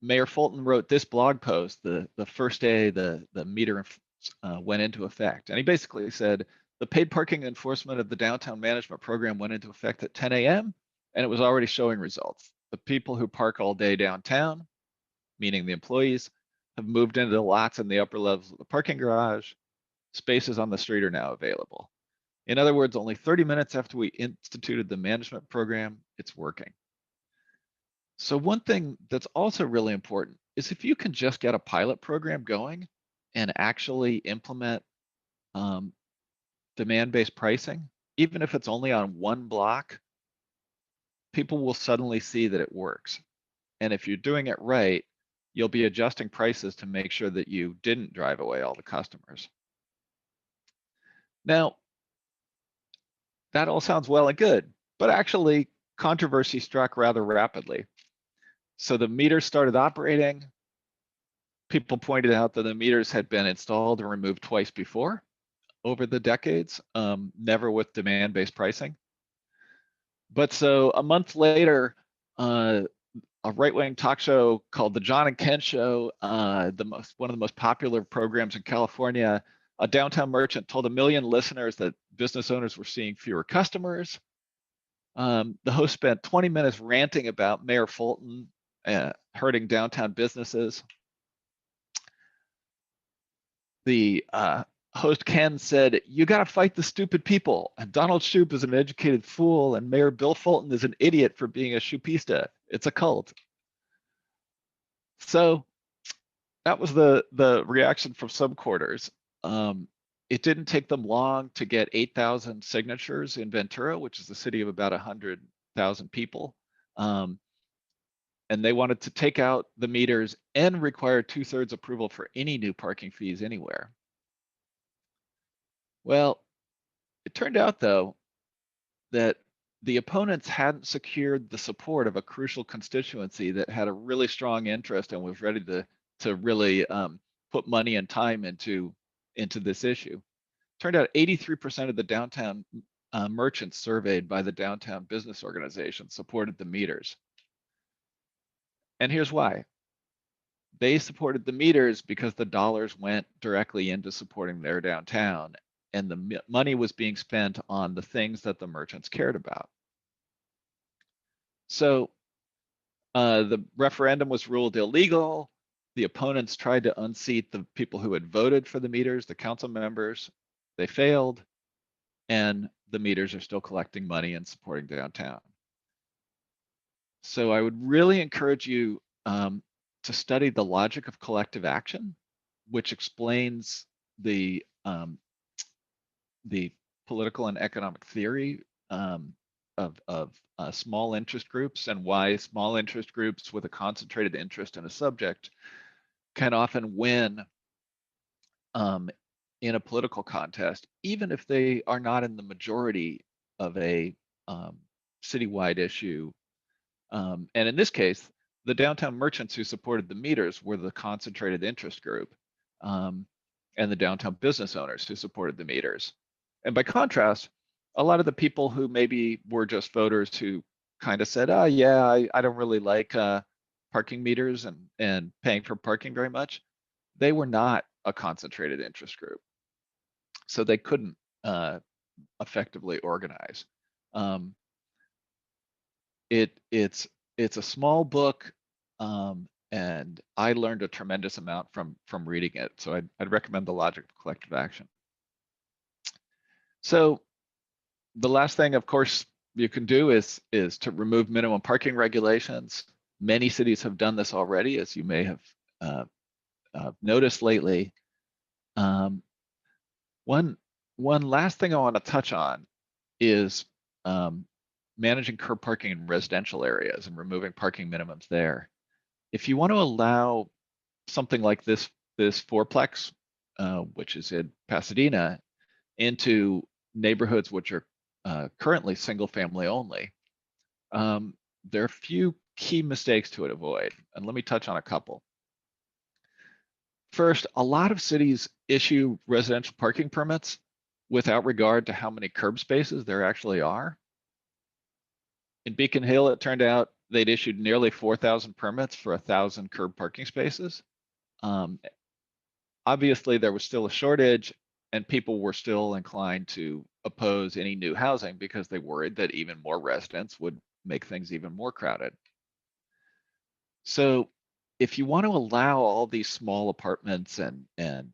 Mayor Fulton wrote this blog post the first day the meter went into effect. And he basically said, the paid parking enforcement of the downtown management program went into effect at 10 a.m. and it was already showing results. The people who park all day downtown, meaning the employees, have moved into the lots in the upper levels of the parking garage. Spaces on the street are now available. In other words, only 30 minutes after we instituted the management program, it's working. So one thing that's also really important is if you can just get a pilot program going and actually implement demand-based pricing, even if it's only on one block, people will suddenly see that it works. And if you're doing it right, you'll be adjusting prices to make sure that you didn't drive away all the customers. Now, that all sounds well and good, but actually controversy struck rather rapidly. So the meters started operating. People pointed out that the meters had been installed and removed twice before over the decades, never with demand-based pricing. But so a month later, a right-wing talk show called The John and Ken Show, one of the most popular programs in California, a downtown merchant told 1 million listeners that business owners were seeing fewer customers. The host spent 20 minutes ranting about Mayor Fulton hurting downtown businesses. The host Ken said, you got to fight the stupid people. And Donald Shoup is an educated fool, and Mayor Bill Fulton is an idiot for being a Shoupista. It's a cult. So that was the reaction from some quarters. It didn't take them long to get 8,000 signatures in Ventura, which is a city of about 100,000 people. And they wanted to take out the meters and require 2/3 approval for any new parking fees anywhere. Well, it turned out, though, that the opponents hadn't secured the support of a crucial constituency that had a really strong interest and was ready to really put money and time into this issue. Turned out 83% of the downtown merchants surveyed by the Downtown Business Organization supported the meters. And here's why. They supported the meters because the dollars went directly into supporting their downtown, and the money was being spent on the things that the merchants cared about. So the referendum was ruled illegal. The opponents tried to unseat the people who had voted for the meters, the council members. They failed, and the meters are still collecting money and supporting downtown. So I would really encourage you to study the logic of collective action, which explains the political and economic theory of small interest groups and why small interest groups with a concentrated interest in a subject can often win in a political contest, even if they are not in the majority of a citywide issue. And in this case, the downtown merchants who supported the meters were the concentrated interest group, and the downtown business owners who supported the meters. And by contrast, a lot of the people who maybe were just voters who kind of said, oh yeah, I don't really like parking meters and paying for parking very much, they were not a concentrated interest group. So they couldn't effectively organize. It's a small book, and I learned a tremendous amount from reading it. So I'd recommend The Logic of Collective Action. So the last thing, of course, you can do is to remove minimum parking regulations. Many cities have done this already, as you may have noticed lately. One last thing I want to touch on is managing curb parking in residential areas and removing parking minimums there. If you want to allow something like this fourplex, which is in Pasadena, into neighborhoods which are currently single family only, there are a few key mistakes to avoid, and let me touch on a couple. First, a lot of cities issue residential parking permits without regard to how many curb spaces there actually are. In Beacon Hill, it turned out they'd issued nearly 4,000 permits for 1,000 curb parking spaces. Obviously, there was still a shortage, and people were still inclined to oppose any new housing because they worried that even more residents would make things even more crowded. So if you want to allow all these small apartments and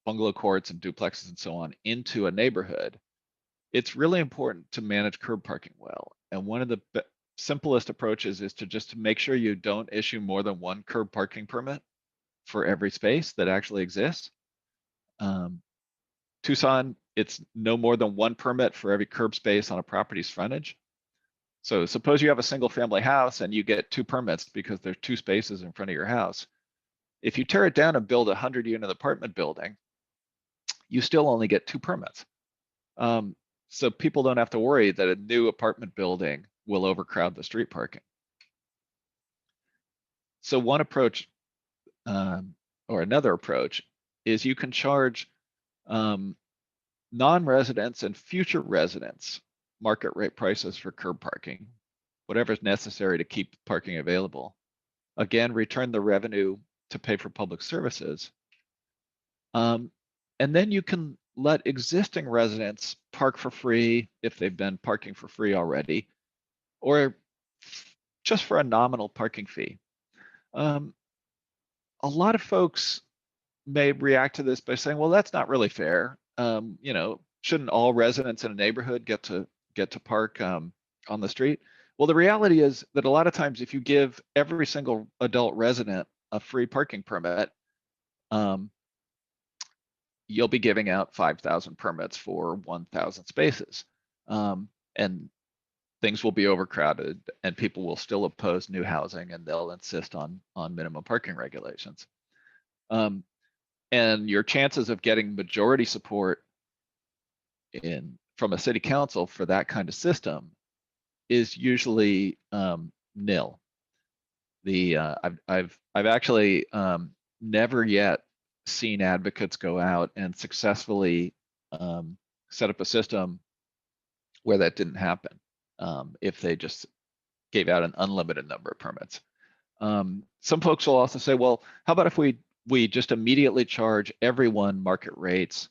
bungalow courts and duplexes and so on into a neighborhood, it's really important to manage curb parking well. And one of the simplest approaches is to just make sure you don't issue more than one curb parking permit for every space that actually exists. Tucson, it's no more than one permit for every curb space on a property's frontage. So suppose you have a single family house and you get 2 permits because there's 2 spaces in front of your house. If you tear it down and build a 100-unit apartment building, you still only get 2 permits. So people don't have to worry that a new apartment building will overcrowd the street parking. So one approach, or another approach, is you can charge non-residents and future residents market rate prices for curb parking, whatever's necessary to keep parking available. Again, return the revenue to pay for public services. And then you can let existing residents park for free if they've been parking for free already, or just for a nominal parking fee. A lot of folks may react to this by saying, well, that's not really fair. You know, shouldn't all residents in a neighborhood get to park on the street? Well, the reality is that a lot of times if you give every single adult resident a free parking permit, you'll be giving out 5,000 permits for 1,000 spaces. And things will be overcrowded and people will still oppose new housing and they'll insist on minimum parking regulations. And your chances of getting majority support from a city council for that kind of system is usually nil. I've actually never yet seen advocates go out and successfully set up a system where that didn't happen, if they just gave out an unlimited number of permits. Some folks will also say, well, how about if we just immediately charge everyone market rates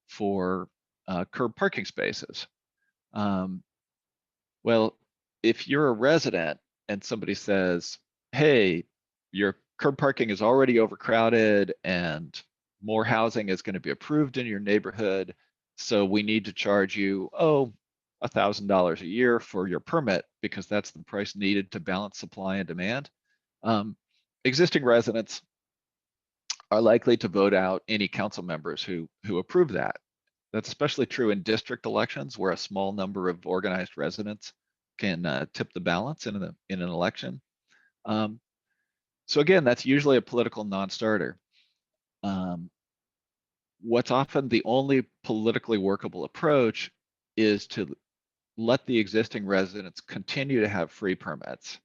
for curb parking spaces? Well, if you're a resident and somebody says, hey, your curb parking is already overcrowded and more housing is going to be approved in your neighborhood, so we need to charge you, $1,000 a year for your permit because that's the price needed to balance supply and demand. Existing residents are likely to vote out any council members who approve that. That's especially true in district elections where a small number of organized residents can tip the balance in an election. So again, that's usually a political non-starter. What's often the only politically workable approach is to let the existing residents continue to have free permits.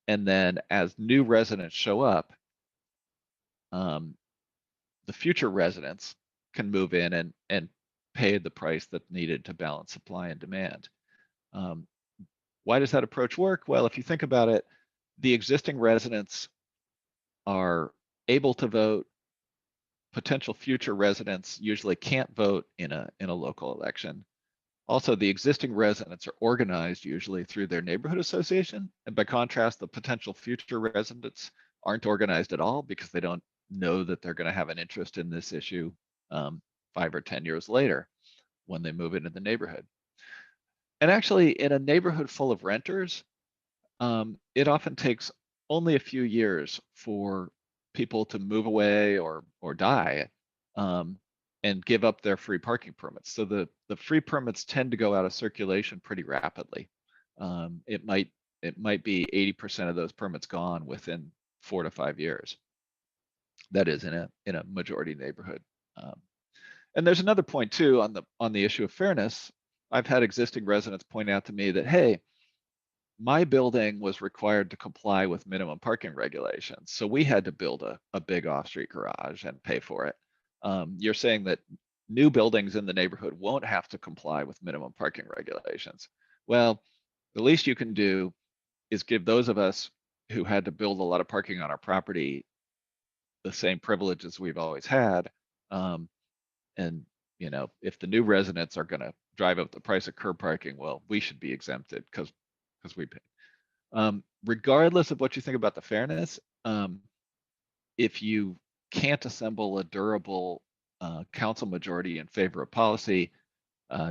And then as new residents show up, the future residents can move in and pay the price that's needed to balance supply and demand. Why does that approach work? Well, if you think about it, the existing residents are able to vote. Potential future residents usually can't vote in a local election. Also, the existing residents are organized usually through their neighborhood association. And by contrast, the potential future residents aren't organized at all because they don't know that they're going to have an interest in this issue 5 or 10 years later when they move into the neighborhood. And actually, in a neighborhood full of renters, it often takes only a few years for people to move away or die and give up their free parking permits. So the free permits tend to go out of circulation pretty rapidly. It might be 80% of those permits gone within 4 to 5 years. That is in a majority neighborhood. And there's another point too on the issue of fairness. I've had existing residents point out to me that, hey, my building was required to comply with minimum parking regulations. So we had to build a big off-street garage and pay for it. You're saying that new buildings in the neighborhood won't have to comply with minimum parking regulations. Well, the least you can do is give those of us who had to build a lot of parking on our property the same privileges we've always had. And you know, if the new residents are going to drive up the price of curb parking, well, we should be exempted because we pay. Regardless of what you think about the fairness, if you can't assemble a durable council majority in favor of policy,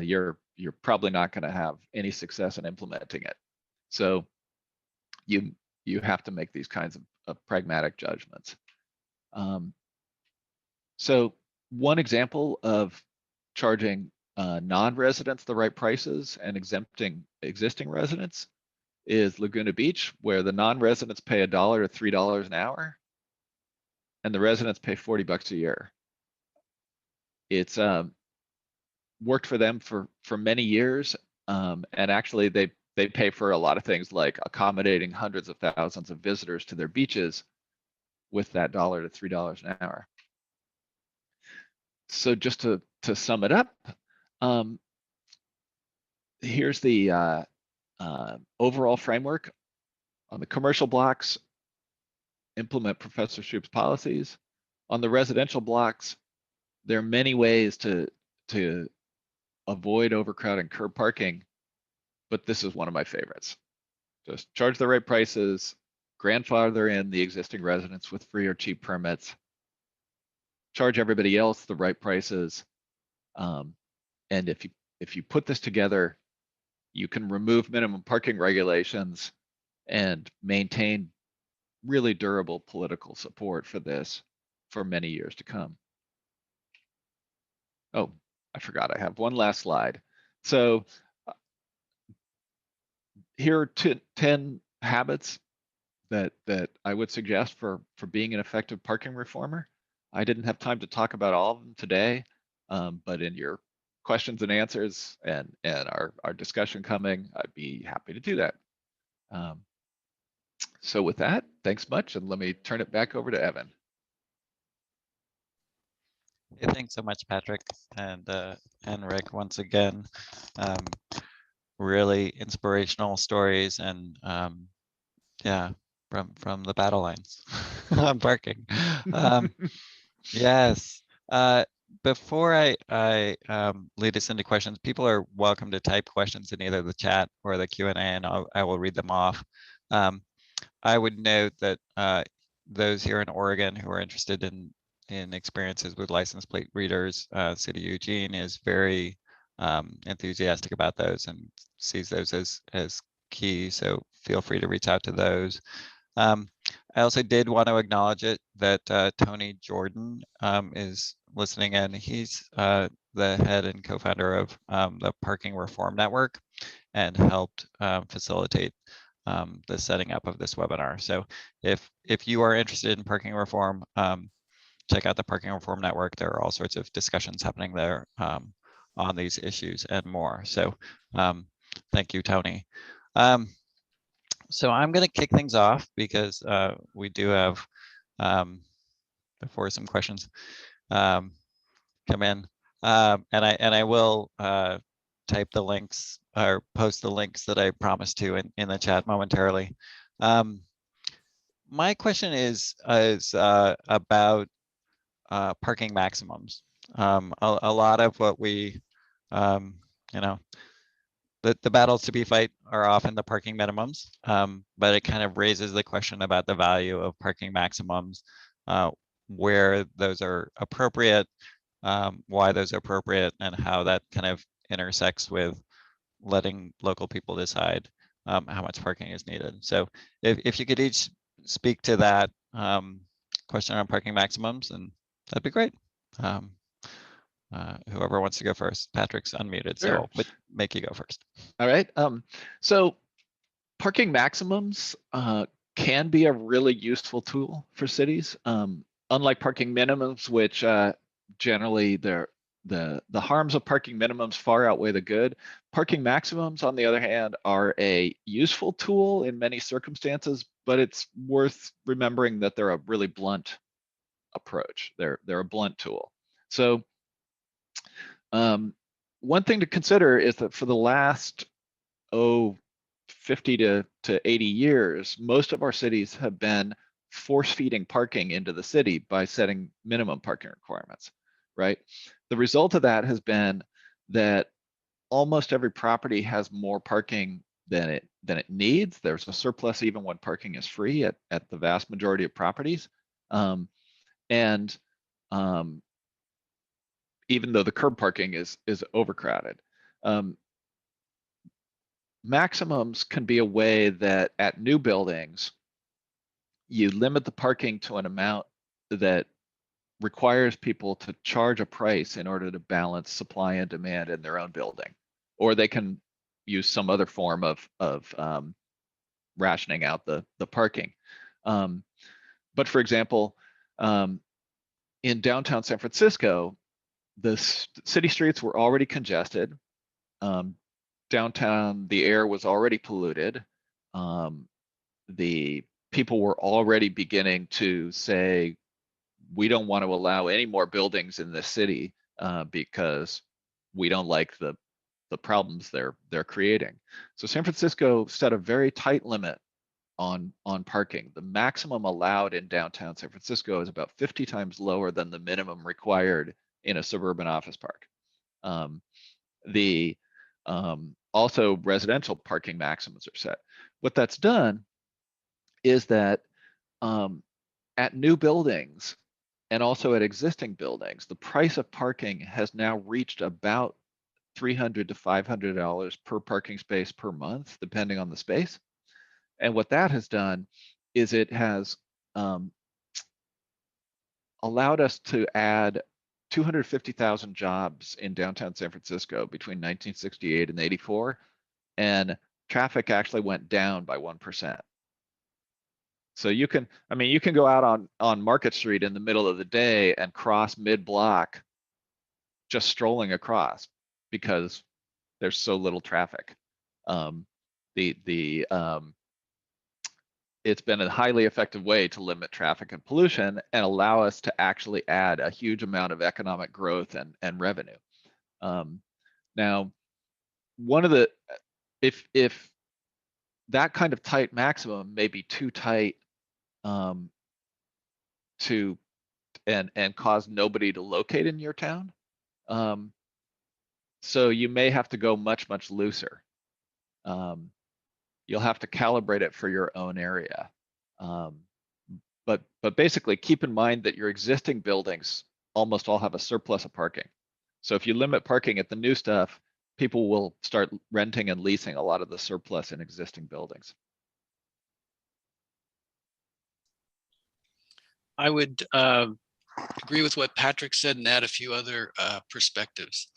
you're probably not going to have any success in implementing it. So you have to make these kinds of pragmatic judgments. So one example of charging non-residents the right prices and exempting existing residents is Laguna Beach, where the non-residents pay $1 to $3 an hour, and the residents pay $40 a year. It's worked for them for many years, and actually they pay for a lot of things like accommodating hundreds of thousands of visitors to their beaches with that $1 to $3 an hour. So just to sum it up, here's the overall framework. On the commercial blocks, implement Professor Shoup's policies. On the residential blocks, there are many ways to avoid overcrowding curb parking, but this is one of my favorites. Just charge the right prices, grandfather in the existing residents with free or cheap permits, charge everybody else the right prices, and if you put this together, you can remove minimum parking regulations and maintain really durable political support for this for many years to come. Oh, I forgot I have one last slide. So here are 10 habits that I would suggest for being an effective parking reformer. I didn't have time to talk about all of them today, but in your questions and answers and our discussion coming, I'd be happy to do that. So with that, thanks much, and let me turn it back over to Evan. Hey, thanks so much, Patrick and Rick, once again. Really inspirational stories and yeah, from the battle lines on parking. Yes. Before I lead us into questions, people are welcome to type questions in either the chat or the Q&A, and I will read them off. I would note that those here in Oregon who are interested in experiences with license plate readers, City of Eugene is very enthusiastic about those and sees those as key. So feel free to reach out to those. I also did want to acknowledge it that Tony Jordan is listening in. He's the head and co-founder of the Parking Reform Network and helped facilitate the setting up of this webinar. So if you are interested in parking reform, check out the Parking Reform Network. There are all sorts of discussions happening there on these issues and more. So Thank you, Tony. So I'm going to kick things off because we do have, before some questions come in, and I will type the links or post the links that I promised to in the chat momentarily. My question is about parking maximums. A lot of what we, you know, the battles to be fight are often the parking minimums, but it kind of raises the question about the value of parking maximums, where those are appropriate, why those are appropriate, and how that kind of intersects with letting local people decide how much parking is needed. So if you could each speak to that question on parking maximums, and that'd be great. Whoever wants to go first. Patrick's unmuted, so Sure. I'll make you go first. All right. So parking maximums can be a really useful tool for cities. Unlike parking minimums, which generally the harms of parking minimums far outweigh the good. Parking maximums, on the other hand, are a useful tool in many circumstances, but it's worth remembering that they're a really blunt approach. They're a blunt tool. So one thing to consider is that for the last 50 to 80 years, most of our cities have been force feeding parking into the city by setting minimum parking requirements, right? The result of that has been that almost every property has more parking than it needs. There's a surplus even when parking is free at the vast majority of properties. Even though the curb parking is overcrowded. Maximums can be a way that at new buildings, you limit the parking to an amount that requires people to charge a price in order to balance supply and demand in their own building, or they can use some other form of rationing out the parking. But for example, in downtown San Francisco, the city streets were already congested. Downtown, the air was already polluted. The people were already beginning to say, we don't want to allow any more buildings in this city because we don't like the problems they're creating. So San Francisco set a very tight limit on parking. The maximum allowed in downtown San Francisco is about 50 times lower than the minimum required in a suburban office park. Also residential parking maximums are set. What that's done is that at new buildings and also at existing buildings, the price of parking has now reached about $300 to $500 per parking space per month, depending on the space. And what that has done is it has allowed us to add 250,000 jobs in downtown San Francisco between 1968 and 84, and traffic actually went down by 1%. So you can go out on Market Street in the middle of the day and cross mid-block just strolling across because there's so little traffic. It's been a highly effective way to limit traffic and pollution and allow us to actually add a huge amount of economic growth and revenue. Now, if that kind of tight maximum may be too tight to cause nobody to locate in your town, so you may have to go much looser. You'll have to calibrate it for your own area. But basically keep in mind that your existing buildings almost all have a surplus of parking. So if you limit parking at the new stuff, people will start renting and leasing a lot of the surplus in existing buildings. I would agree with what Patrick said and add a few other perspectives.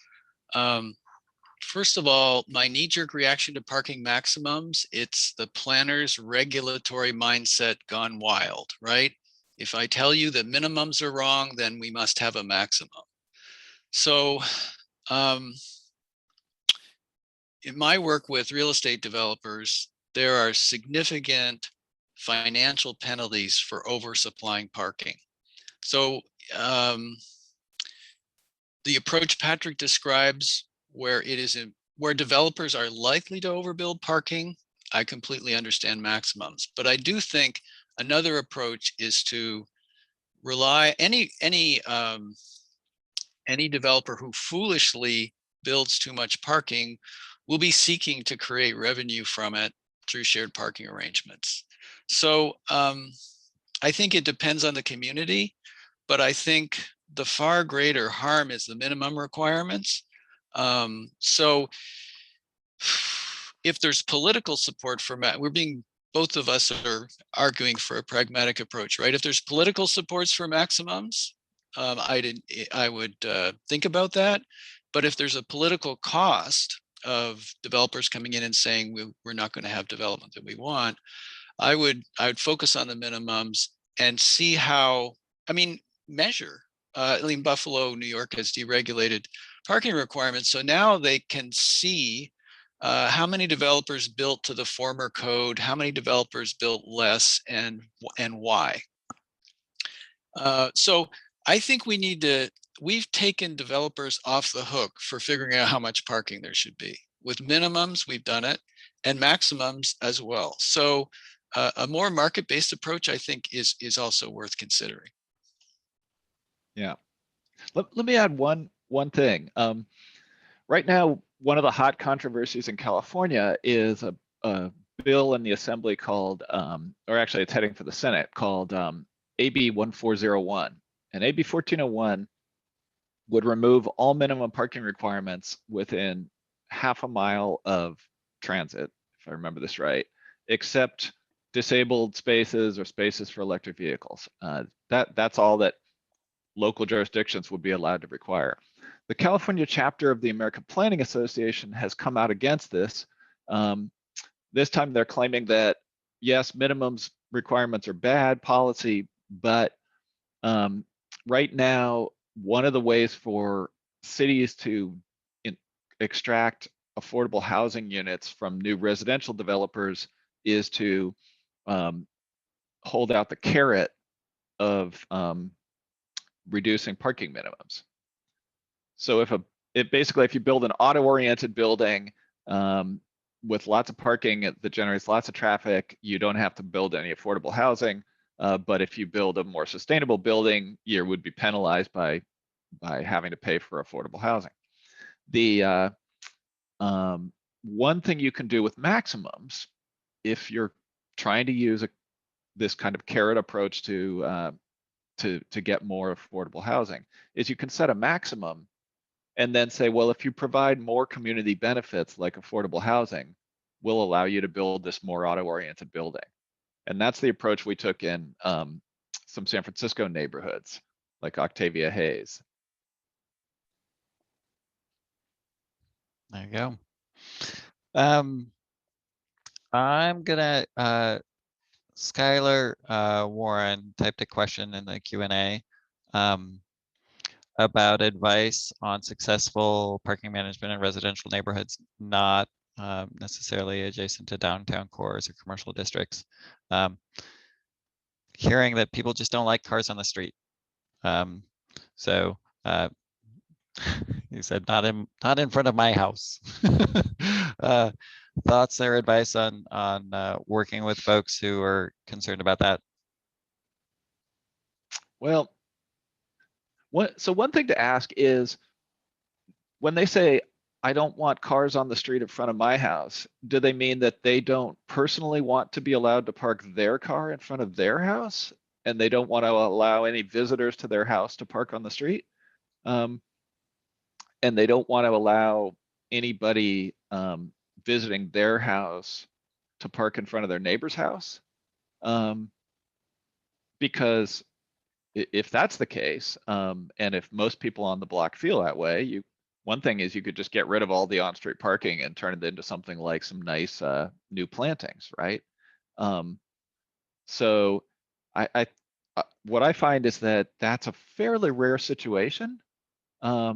First of all, my knee-jerk reaction to parking maximums, it's the planner's regulatory mindset gone wild, right? If I tell you that minimums are wrong, then we must have a maximum. So in my work with real estate developers, there are significant financial penalties for oversupplying parking. So the approach Patrick describes, where it is where developers are likely to overbuild parking, I completely understand maximums. But I do think another approach is to rely any developer who foolishly builds too much parking will be seeking to create revenue from it through shared parking arrangements. So I think it depends on the community, but I think the far greater harm is the minimum requirements. So if there's political support for both of us are arguing for a pragmatic approach, right? If there's political supports for maximums, I would think about that. But if there's a political cost of developers coming in and saying we're not going to have development that we want, I would focus on the minimums and see how, measure. Buffalo, New York has deregulated parking requirements. So now they can see how many developers built to the former code, how many developers built less, and why. So I think we've taken developers off the hook for figuring out how much parking there should be. With minimums, we've done it, and maximums as well. So a more market-based approach, I think, is also worth considering. Yeah. Let me add one thing. Right now, one of the hot controversies in California is a bill in the Assembly called, or actually it's heading for the Senate, called AB 1401. And AB 1401 would remove all minimum parking requirements within half a mile of transit, if I remember this right, except disabled spaces or spaces for electric vehicles. That's all that local jurisdictions would be allowed to require. The California chapter of the American Planning Association has come out against this. This time they're claiming that, yes, minimums requirements are bad policy, but right now, one of the ways for cities to extract affordable housing units from new residential developers is to hold out the carrot of reducing parking minimums. So if you build an auto-oriented building with lots of parking that generates lots of traffic, you don't have to build any affordable housing. But if you build a more sustainable building, you would be penalized by having to pay for affordable housing. The one thing you can do with maximums, if you're trying to use this kind of carrot approach to get more affordable housing, is you can set a maximum and then say, well, if you provide more community benefits like affordable housing, we'll allow you to build this more auto-oriented building. And that's the approach we took in some San Francisco neighborhoods like Octavia Hayes. There you go. I'm gonna, Skylar Warren typed a question in the Q&A about advice on successful parking management in residential neighborhoods, not necessarily adjacent to downtown cores or commercial districts. Hearing that people just don't like cars on the street. So he said, not in front of my house. Thoughts or advice on working with folks who are concerned about that? Well, one thing to ask is, when they say, I don't want cars on the street in front of my house, do they mean that they don't personally want to be allowed to park their car in front of their house, and they don't want to allow any visitors to their house to park on the street? And they don't want to allow anybody visiting their house to park in front of their neighbor's house? Because if that's the case, and if most people on the block feel that way, one thing is you could just get rid of all the on-street parking and turn it into something like some nice new plantings, right? So what I find is that that's a fairly rare situation. A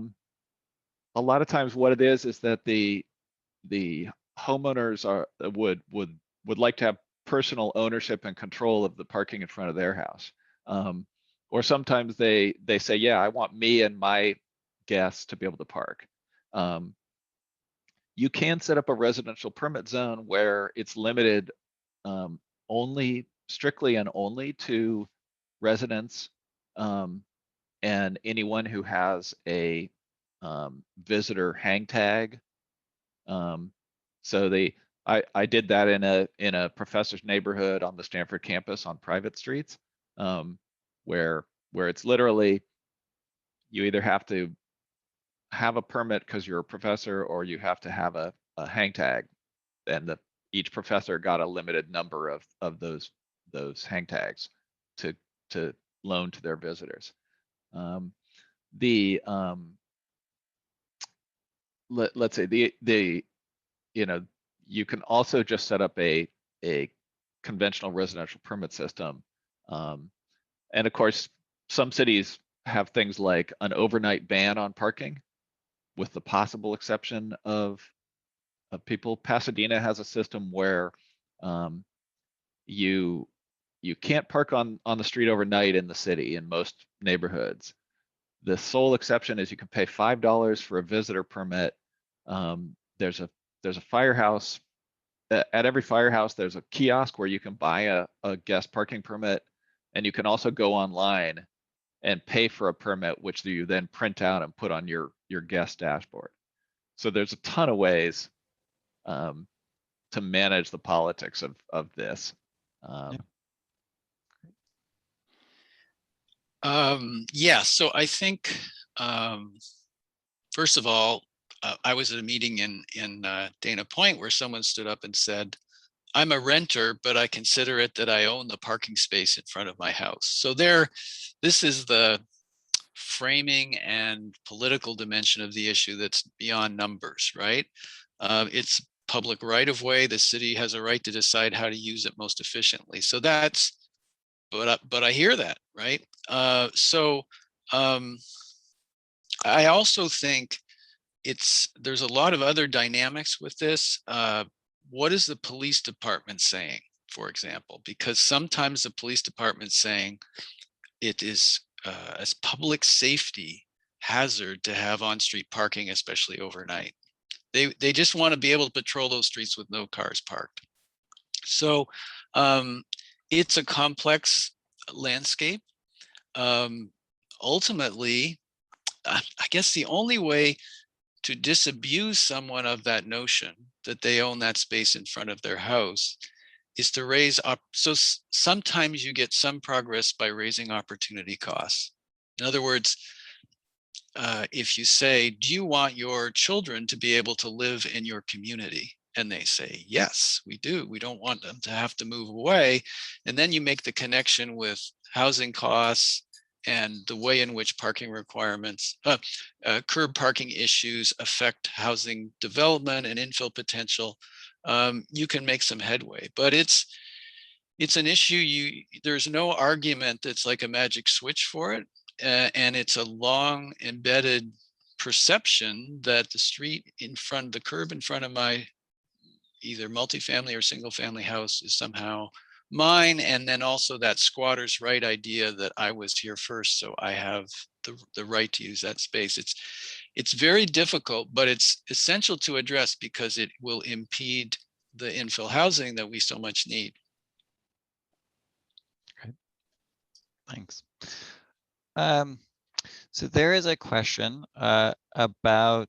lot of times what it is that the the homeowners would like to have personal ownership and control of the parking in front of their house. Or sometimes they say, yeah, I want me and my guests to be able to park. You can set up a residential permit zone where it's limited strictly and only to residents and anyone who has a visitor hang tag. So I did that in a professor's neighborhood on the Stanford campus on private streets, where it's literally you either have to have a permit because you're a professor, or you have to have a hang tag, and each professor got a limited number of those hang tags to loan to their visitors. Let's say you can also just set up a conventional residential permit system, and of course some cities have things like an overnight ban on parking, with the possible exception of people. Pasadena has a system where you can't park on the street overnight in the city in most neighborhoods. The sole exception is you can pay $5 for a visitor permit. There's a firehouse. At every firehouse, there's a kiosk where you can buy a guest parking permit, and you can also go online and pay for a permit, which you then print out and put on your guest dashboard. So there's a ton of ways to manage the politics of this. Yeah, so I think, first of all, I was at a meeting in Dana Point where someone stood up and said, I'm a renter, but I consider it that I own the parking space in front of my house. So this is the framing and political dimension of the issue that's beyond numbers, right? It's public right of way. The city has a right to decide how to use it most efficiently. So but I hear that, right? I also think there's a lot of other dynamics with this. What is the police department saying, for example? Because sometimes the police department's saying it is a public safety hazard to have on-street parking, especially overnight. They just want to be able to patrol those streets with no cars parked. So it's a complex landscape. Ultimately, I guess the only way to disabuse someone of that notion that they own that space in front of their house is to raise up. So sometimes you get some progress by raising opportunity costs. In other words, if you say, do you want your children to be able to live in your community? And they say, yes, we do. We don't want them to have to move away. And then you make the connection with housing costs and the way in which parking requirements, curb parking issues affect housing development and infill potential. You can make some headway, but it's an issue. There's no argument that's like a magic switch for it. And it's a long embedded perception that the street in front, the curb in front of my either multifamily or single family house is somehow mine. And then also that squatter's right idea that I was here first, so I have the right to use that space. It's very difficult, but it's essential to address because it will impede the infill housing that we so much need. Great. Thanks. So there is a question about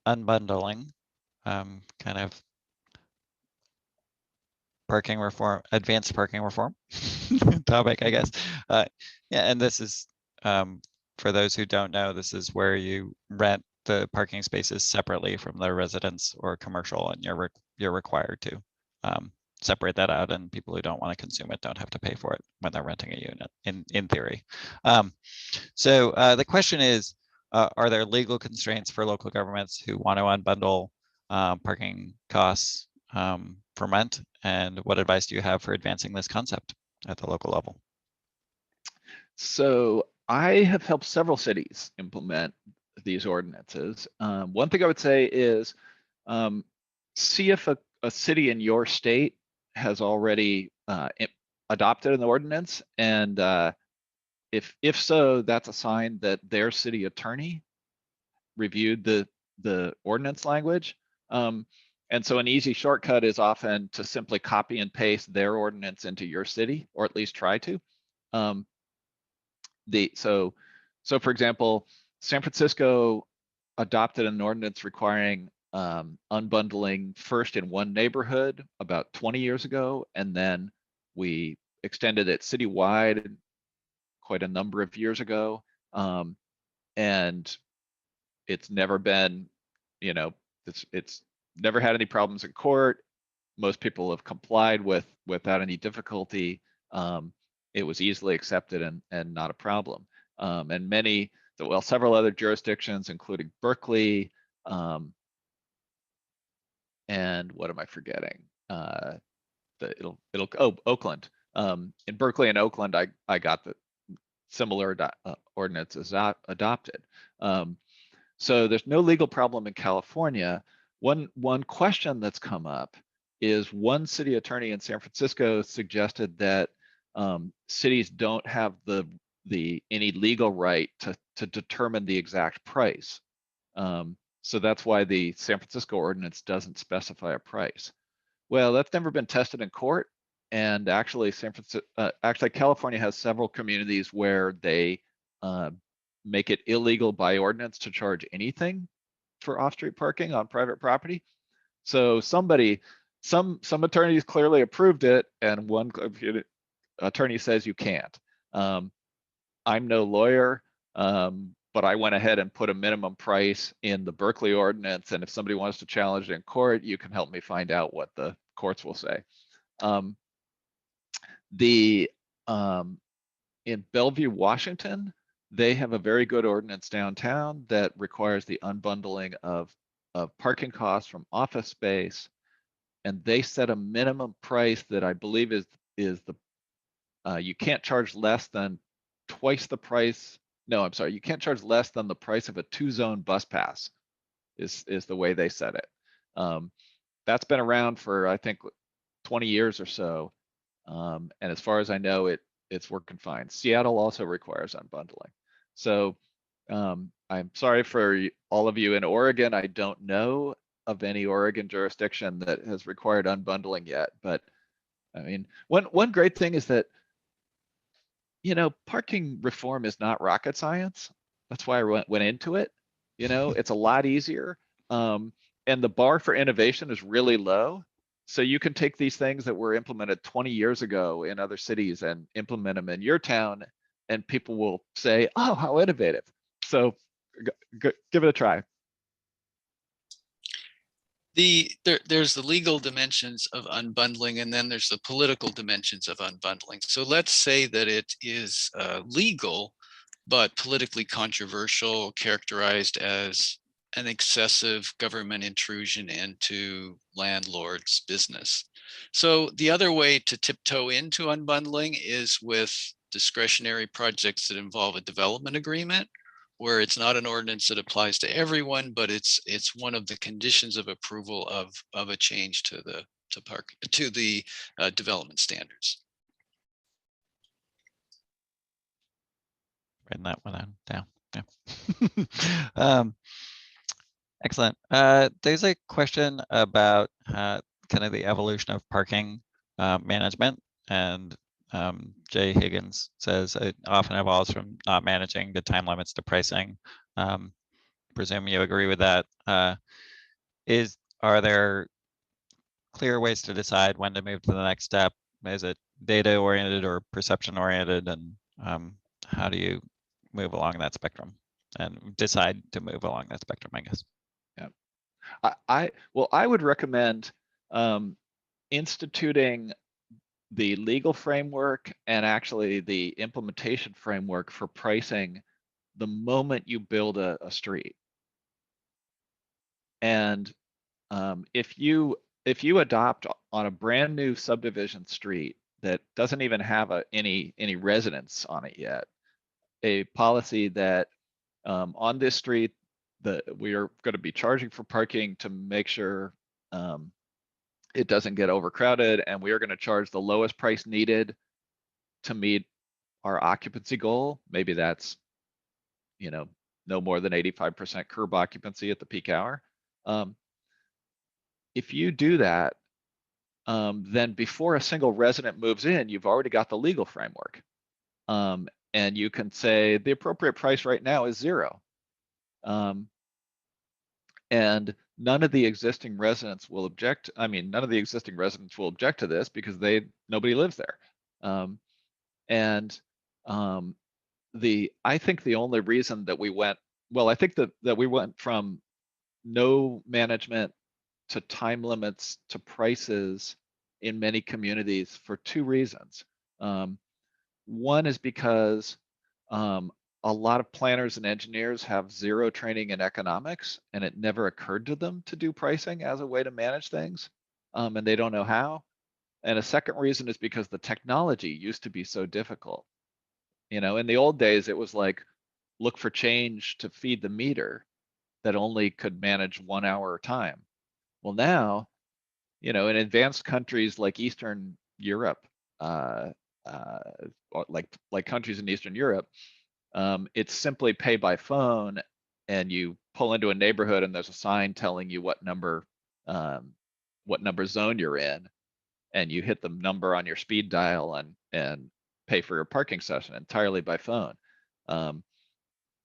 unbundling, kind of parking reform, advanced parking reform topic, I guess. Yeah, and this is, for those who don't know, this is where you rent the parking spaces separately from the residence or commercial, and you're required to separate that out, and people who don't want to consume it don't have to pay for it when they're renting a unit, in theory. So the question is, are there legal constraints for local governments who want to unbundle parking costs for rent? And what advice do you have for advancing this concept at the local level? So I have helped several cities implement these ordinances. One thing I would say is see if a city in your state has already adopted an ordinance, and if so, that's a sign that their city attorney reviewed the ordinance language. And so an easy shortcut is often to simply copy and paste their ordinance into your city, or at least try to. So for example, San Francisco adopted an ordinance requiring unbundling first in one neighborhood about 20 years ago, and then we extended it citywide quite a number of years ago. And it's never been, it's never had any problems in court. Most people have complied without any difficulty. It was easily accepted and not a problem. And several other jurisdictions, including Berkeley, and what am I forgetting? Oakland. In Berkeley and Oakland, I got the similar ordinances adopted. So there's no legal problem in California. One question that's come up is one city attorney in San Francisco suggested that cities don't have any legal right to determine the exact price. So that's why the San Francisco ordinance doesn't specify a price. Well, that's never been tested in court. And actually, California has several communities where they make it illegal by ordinance to charge anything for off-street parking on private property. So some attorneys clearly approved it, and one attorney says you can't. I'm no lawyer, but I went ahead and put a minimum price in the Berkeley ordinance, and if somebody wants to challenge it in court, you can help me find out what the courts will say. In Bellevue, Washington, they have a very good ordinance downtown that requires the unbundling of parking costs from office space, and they set a minimum price that I believe is you can't charge less than twice the price. No, I'm sorry, you can't charge less than the price of a 2-zone bus pass is the way they set it. That's been around for, I think, 20 years or so. And as far as I know, it's working fine. Seattle also requires unbundling. So I'm sorry for all of you in Oregon. I don't know of any Oregon jurisdiction that has required unbundling yet. But I mean, one great thing is that, parking reform is not rocket science. That's why I went into it. It's a lot easier. And the bar for innovation is really low. So you can take these things that were implemented 20 years ago in other cities and implement them in your town, and people will say, oh, how innovative. So give it a try. There's the legal dimensions of unbundling, and then there's the political dimensions of unbundling. So let's say that it is legal, but politically controversial, characterized as an excessive government intrusion into landlords' business. So the other way to tiptoe into unbundling is with discretionary projects that involve a development agreement, where it's not an ordinance that applies to everyone, but it's one of the conditions of approval of a change to the development standards. Writing that one down. Yeah. Excellent. There's a question about kind of the evolution of parking management, and Jay Higgins says it often evolves from not managing to time limits to pricing. Presume you agree with that. Are there clear ways to decide when to move to the next step? Is it data oriented or perception oriented, and how do you move along that spectrum and decide to move along that spectrum, I guess? Yeah, I would recommend instituting the legal framework and actually the implementation framework for pricing the moment you build a street. And if you adopt on a brand new subdivision street that doesn't even have any residents on it yet, a policy that on this street that we are going to be charging for parking to make sure it doesn't get overcrowded, and we are going to charge the lowest price needed to meet our occupancy goal. Maybe that's, no more than 85% curb occupancy at the peak hour. If you do that, then before a single resident moves in, you've already got the legal framework. And you can say the appropriate price right now is 0. And none of the existing residents will object. I mean, none of the existing residents will object to this because nobody lives there. I think the only reason that we went, I think that we went from no management to time limits to prices in many communities for 2 reasons. One is because a lot of planners and engineers have 0 training in economics, and it never occurred to them to do pricing as a way to manage things, and they don't know how. And a second reason is because the technology used to be so difficult. In the old days, it was like, look for change to feed the meter that only could manage 1 hour time. Well, now, in advanced countries like Eastern Europe, like countries in Eastern Europe, it's simply pay by phone, and you pull into a neighborhood and there's a sign telling you what number zone you're in, and you hit the number on your speed dial and pay for your parking session entirely by phone.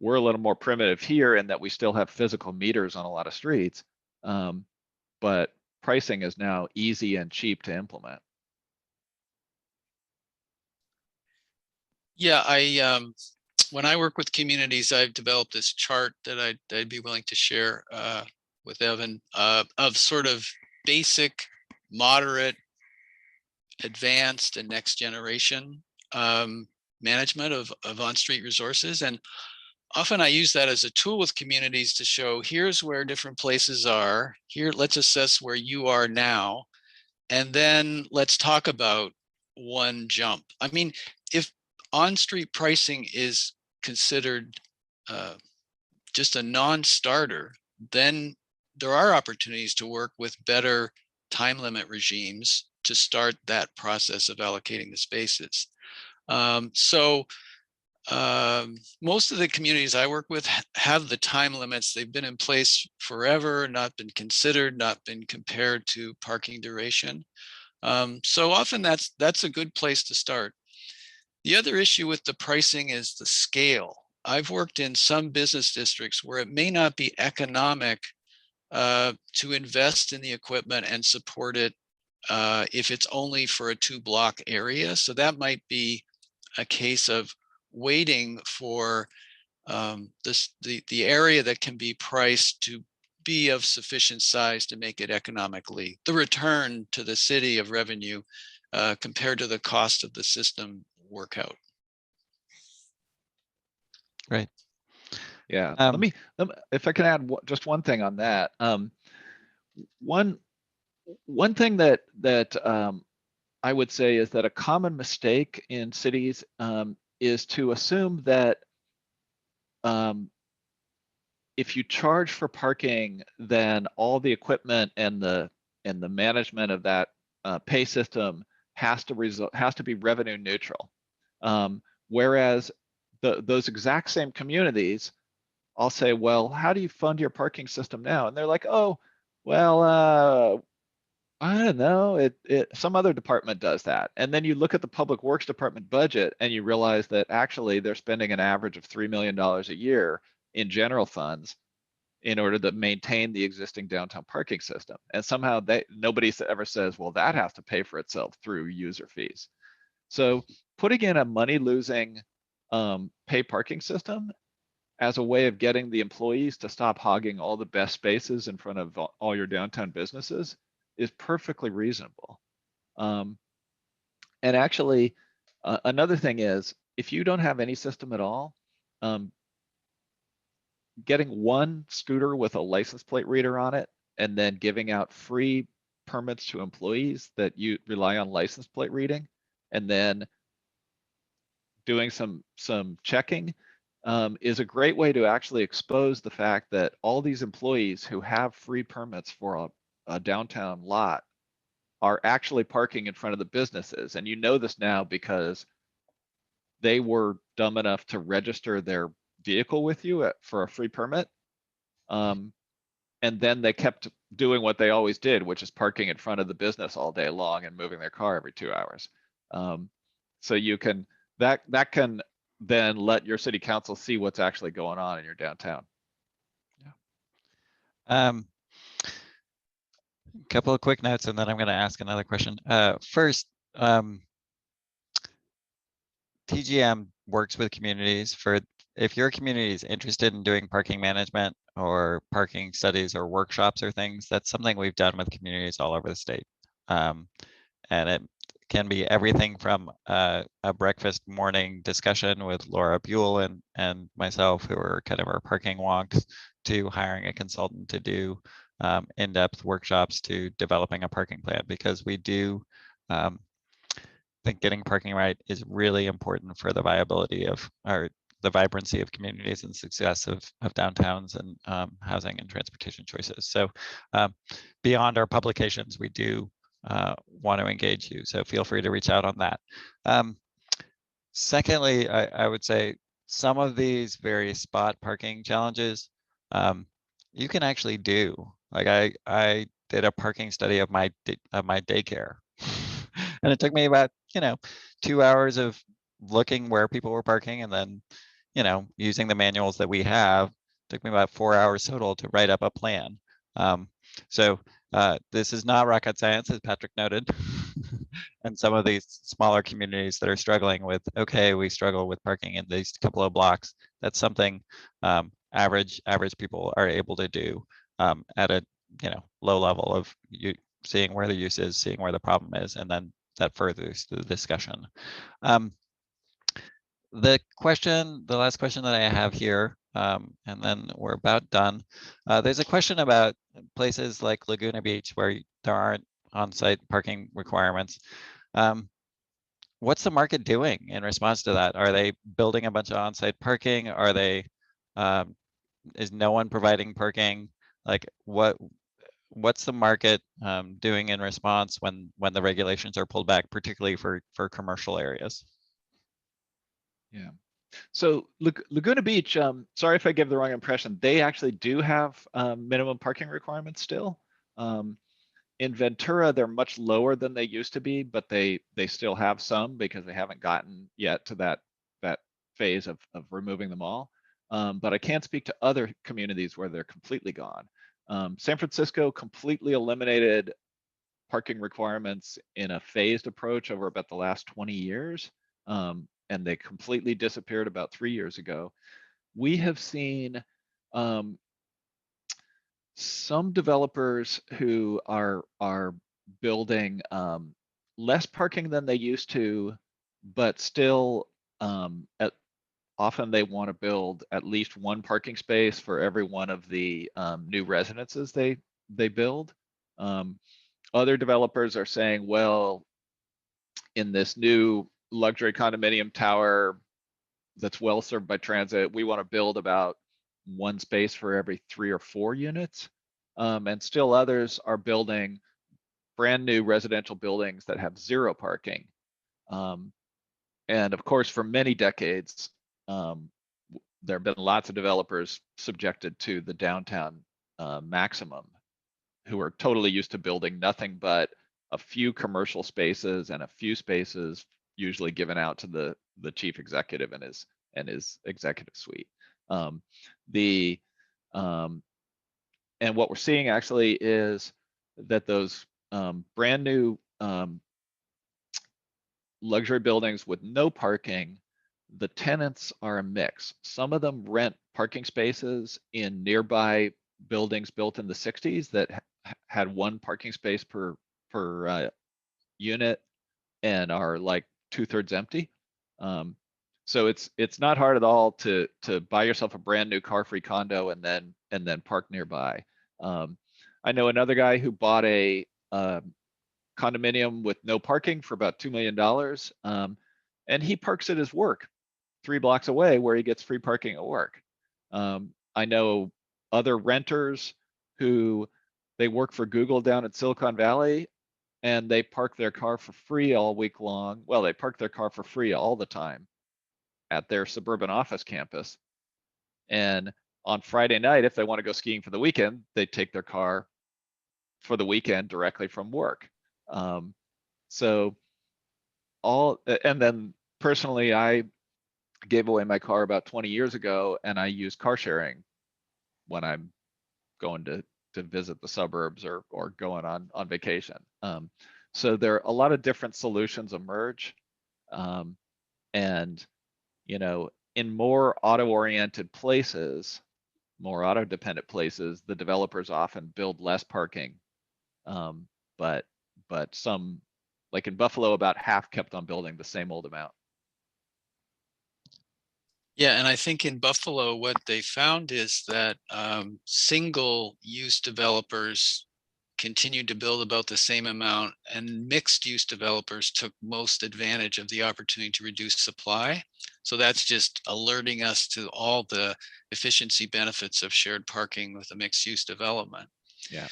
We're a little more primitive here in that we still have physical meters on a lot of streets, but pricing is now easy and cheap to implement. Yeah, when I work with communities, I've developed this chart that I'd be willing to share with Evan of sort of basic, moderate, advanced, and next generation management of on-street resources. And often I use that as a tool with communities to show, here's where different places are. Here, let's assess where you are now. And then let's talk about one jump. I mean, if on-street pricing is considered just a non-starter, then there are opportunities to work with better time limit regimes to start that process of allocating the spaces. Most of the communities I work with have the time limits. They've been in place forever, not been considered, not been compared to parking duration. So often that's a good place to start. The other issue with the pricing is the scale. I've worked in some business districts where it may not be economic to invest in the equipment and support it if it's only for a 2-block area. So that might be a case of waiting for the area that can be priced to be of sufficient size to make it economically, the return to the city of revenue compared to the cost of the system work out. Great. Yeah, let me, if I can add just one thing on that. One thing that I would say is that a common mistake in cities is to assume that if you charge for parking, then all the equipment and the management of that pay system has to be revenue neutral. Whereas those exact same communities, I'll say, well, how do you fund your parking system now? And they're like, oh, well, I don't know, some other department does that. And then you look at the public works department budget and you realize that actually they're spending an average of $3 million a year in general funds in order to maintain the existing downtown parking system. And somehow nobody ever says, well, that has to pay for itself through user fees. So putting in a money-losing pay parking system as a way of getting the employees to stop hogging all the best spaces in front of all your downtown businesses is perfectly reasonable. And actually, another thing is, if you don't have any system at all, getting one scooter with a license plate reader on it and then giving out free permits to employees that you rely on license plate reading, and then doing some checking is a great way to actually expose the fact that all these employees who have free permits for a downtown lot are actually parking in front of the businesses. And you know this now because they were dumb enough to register their vehicle with you for a free permit. And then they kept doing what they always did, which is parking in front of the business all day long and moving their car every 2 hours. So you can, that can then let your city council see what's actually going on in your downtown. Couple of quick notes, and then I'm going to ask another question. First, TGM works with communities for, if your community is interested in doing parking management or parking studies or workshops or things, that's something we've done with communities all over the state. And it can be everything from a breakfast morning discussion with Laura Buell and myself, who are kind of our parking wonks, to hiring a consultant to do in-depth workshops, to developing a parking plan, because we do think getting parking right is really important for the viability of, or the vibrancy of communities and success of downtowns and housing and transportation choices. So beyond our publications, we do want to engage you. So feel free to reach out on that. Secondly, I would say some of these very spot parking challenges, you can actually do. Like I did a parking study of my daycare. And it took me about, 2 hours of looking where people were parking, and then, using the manuals that we have. Took me about 4 hours total to write up a plan. So this is not rocket science, as Patrick noted. And some of these smaller communities that are struggling with, okay, we struggle with parking in these couple of blocks. That's something average people are able to do at a low level of seeing where the use is, seeing where the problem is, and then that furthers the discussion. The last question that I have here, and then we're about done. There's a question about places like Laguna Beach where there aren't on-site parking requirements. What's the market doing in response to that? Are they building a bunch of on-site parking? Are they, is no one providing parking? Like what's the market doing in response when the regulations are pulled back, particularly for commercial areas? Yeah. So Laguna Beach, sorry if I give the wrong impression, they actually do have minimum parking requirements still. In Ventura, they're much lower than they used to be, but they still have some because they haven't gotten yet to that phase of removing them all. But I can't speak to other communities where they're completely gone. San Francisco completely eliminated parking requirements in a phased approach over about the last 20 years. And they completely disappeared about 3 years ago. We have seen some developers who are building less parking than they used to, but still often they want to build at least one parking space for every one of the new residences they build. Other developers are saying, well, in this new luxury condominium tower that's well served by transit, we want to build about one space for every 3 or 4 units. And still others are building brand new residential buildings that have 0 parking. And of course, for many decades, there have been lots of developers subjected to the downtown maximum, who are totally used to building nothing but a few commercial spaces and a few spaces usually given out to the chief executive and his executive suite. And what we're seeing actually is that those brand new luxury buildings with no parking, the tenants are a mix. Some of them rent parking spaces in nearby buildings built in the 60s that had 1 parking space per unit and are like 2/3 empty. So it's not hard at all to buy yourself a brand new car-free condo and then park nearby. I know another guy who bought a condominium with no parking for about $2 million, and he parks at his work 3 blocks away where he gets free parking at work. I know other renters who they work for Google down in Silicon Valley, and they park their car for free all week long. Well, they park their car for free all the time at their suburban office campus. And on Friday night, if they want to go skiing for the weekend, they take their car for the weekend directly from work. So and then personally, I gave away my car about 20 years ago, and I use car sharing when I'm going to visit the suburbs or going on vacation. So there are a lot of different solutions emerge, and in more auto-oriented places, more auto-dependent places, the developers often build less parking, but some, like in Buffalo, about half kept on building the same old amount. Yeah, and I think in Buffalo, what they found is that single-use developers continued to build about the same amount, and mixed-use developers took most advantage of the opportunity to reduce supply. So that's just alerting us to all the efficiency benefits of shared parking with a mixed-use development. Yeah.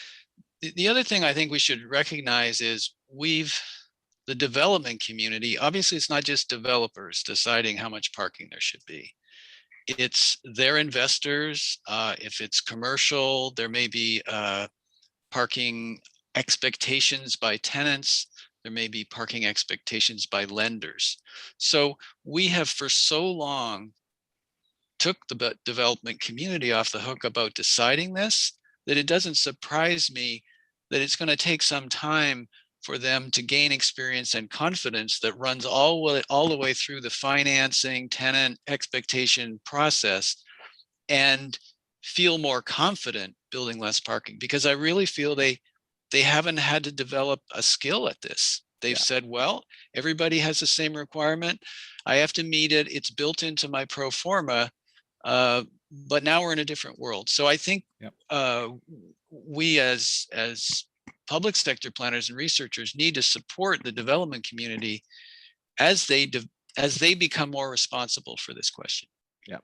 The other thing I think we should recognize is the development community, obviously it's not just developers deciding how much parking there should be. It's their investors. If it's commercial, there may be parking expectations by tenants. There may be parking expectations by lenders. So we have for so long took the development community off the hook about deciding this, that it doesn't surprise me that it's going to take some time for them to gain experience and confidence that runs all the way through the financing, tenant expectation process, and feel more confident building less parking. Because I really feel they haven't had to develop a skill at this. They've said, well, everybody has the same requirement. I have to meet it. It's built into my pro forma. But now we're in a different world. So I think we as public sector planners and researchers need to support the development community as they become more responsible for this question. Yeah.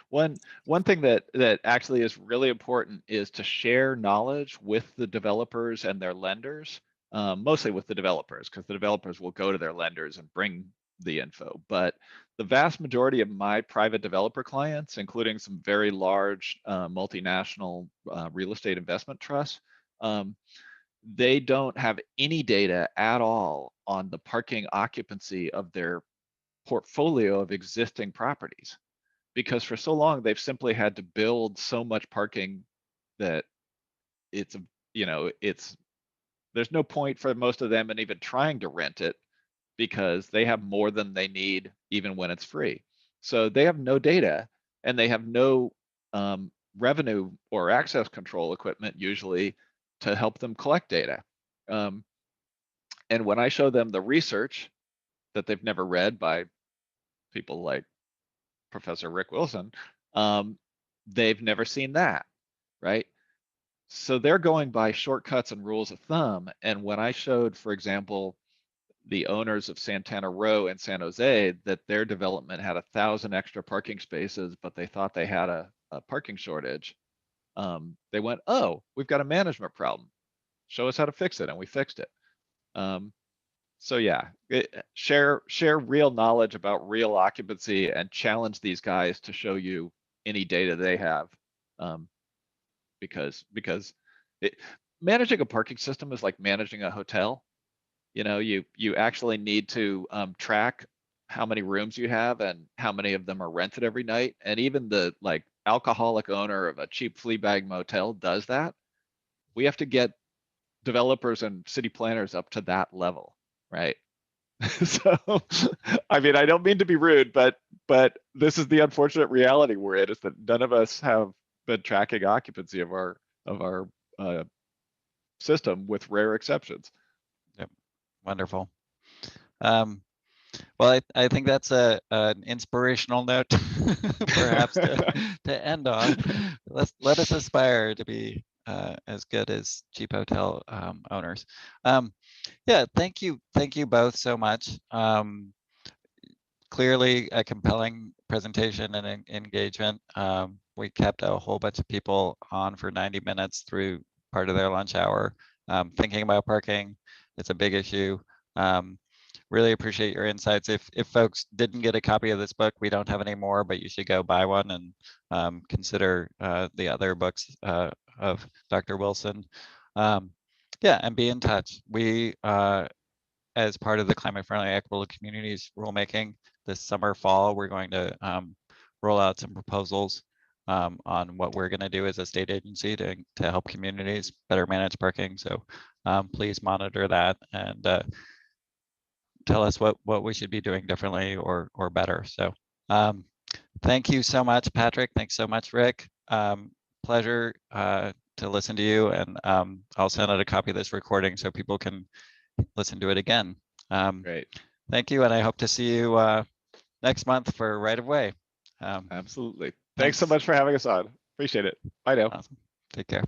One thing that actually is really important is to share knowledge with the developers and their lenders, mostly with the developers, because the developers will go to their lenders and bring the info. But the vast majority of my private developer clients, including some very large multinational real estate investment trusts, they don't have any data at all on the parking occupancy of their portfolio of existing properties, because for so long they've simply had to build so much parking that it's there's no point for most of them in even trying to rent it, because they have more than they need even when it's free. So they have no data, and they have no revenue or access control equipment usually to help them collect data. And when I show them the research that they've never read by people like Professor Rick Willson, they've never seen that, right? So they're going by shortcuts and rules of thumb. And when I showed, for example, the owners of Santana Row in San Jose that their development had 1,000 extra parking spaces, but they thought they had a parking shortage, they went, oh, we've got a management problem. Show us how to fix it. And we fixed it. So yeah, share real knowledge about real occupancy and challenge these guys to show you any data they have, because managing a parking system is like managing a hotel. You actually need to track how many rooms you have and how many of them are rented every night. And even the alcoholic owner of a cheap flea bag motel does that. We have to get developers and city planners up to that level, right? So, I mean, I don't mean to be rude, but this is the unfortunate reality we're in, is that none of us have been tracking occupancy of our system, with rare exceptions. Yep, wonderful. Well, I think that's an inspirational note, perhaps to end on. Let us aspire to be as good as cheap hotel owners. Yeah, thank you both so much. Clearly a compelling presentation and engagement. We kept a whole bunch of people on for 90 minutes through part of their lunch hour, thinking about parking. It's a big issue. Really appreciate your insights. If folks didn't get a copy of this book, we don't have any more, but you should go buy one and consider the other books of Dr. Willson. Yeah, and be in touch. We, as part of the Climate Friendly Equitable Communities rulemaking this summer, fall, we're going to roll out some proposals on what we're going to do as a state agency to help communities better manage parking. So please monitor that and tell us what we should be doing differently or better. So thank you so much, Patrick. Thanks so much, Rick. Pleasure to listen to you, and I'll send out a copy of this recording so people can listen to it again. Great. Thank you, and I hope to see you next month for Right of Way. Absolutely. Thanks so much for having us on. Appreciate it. Bye now. Awesome. Take care.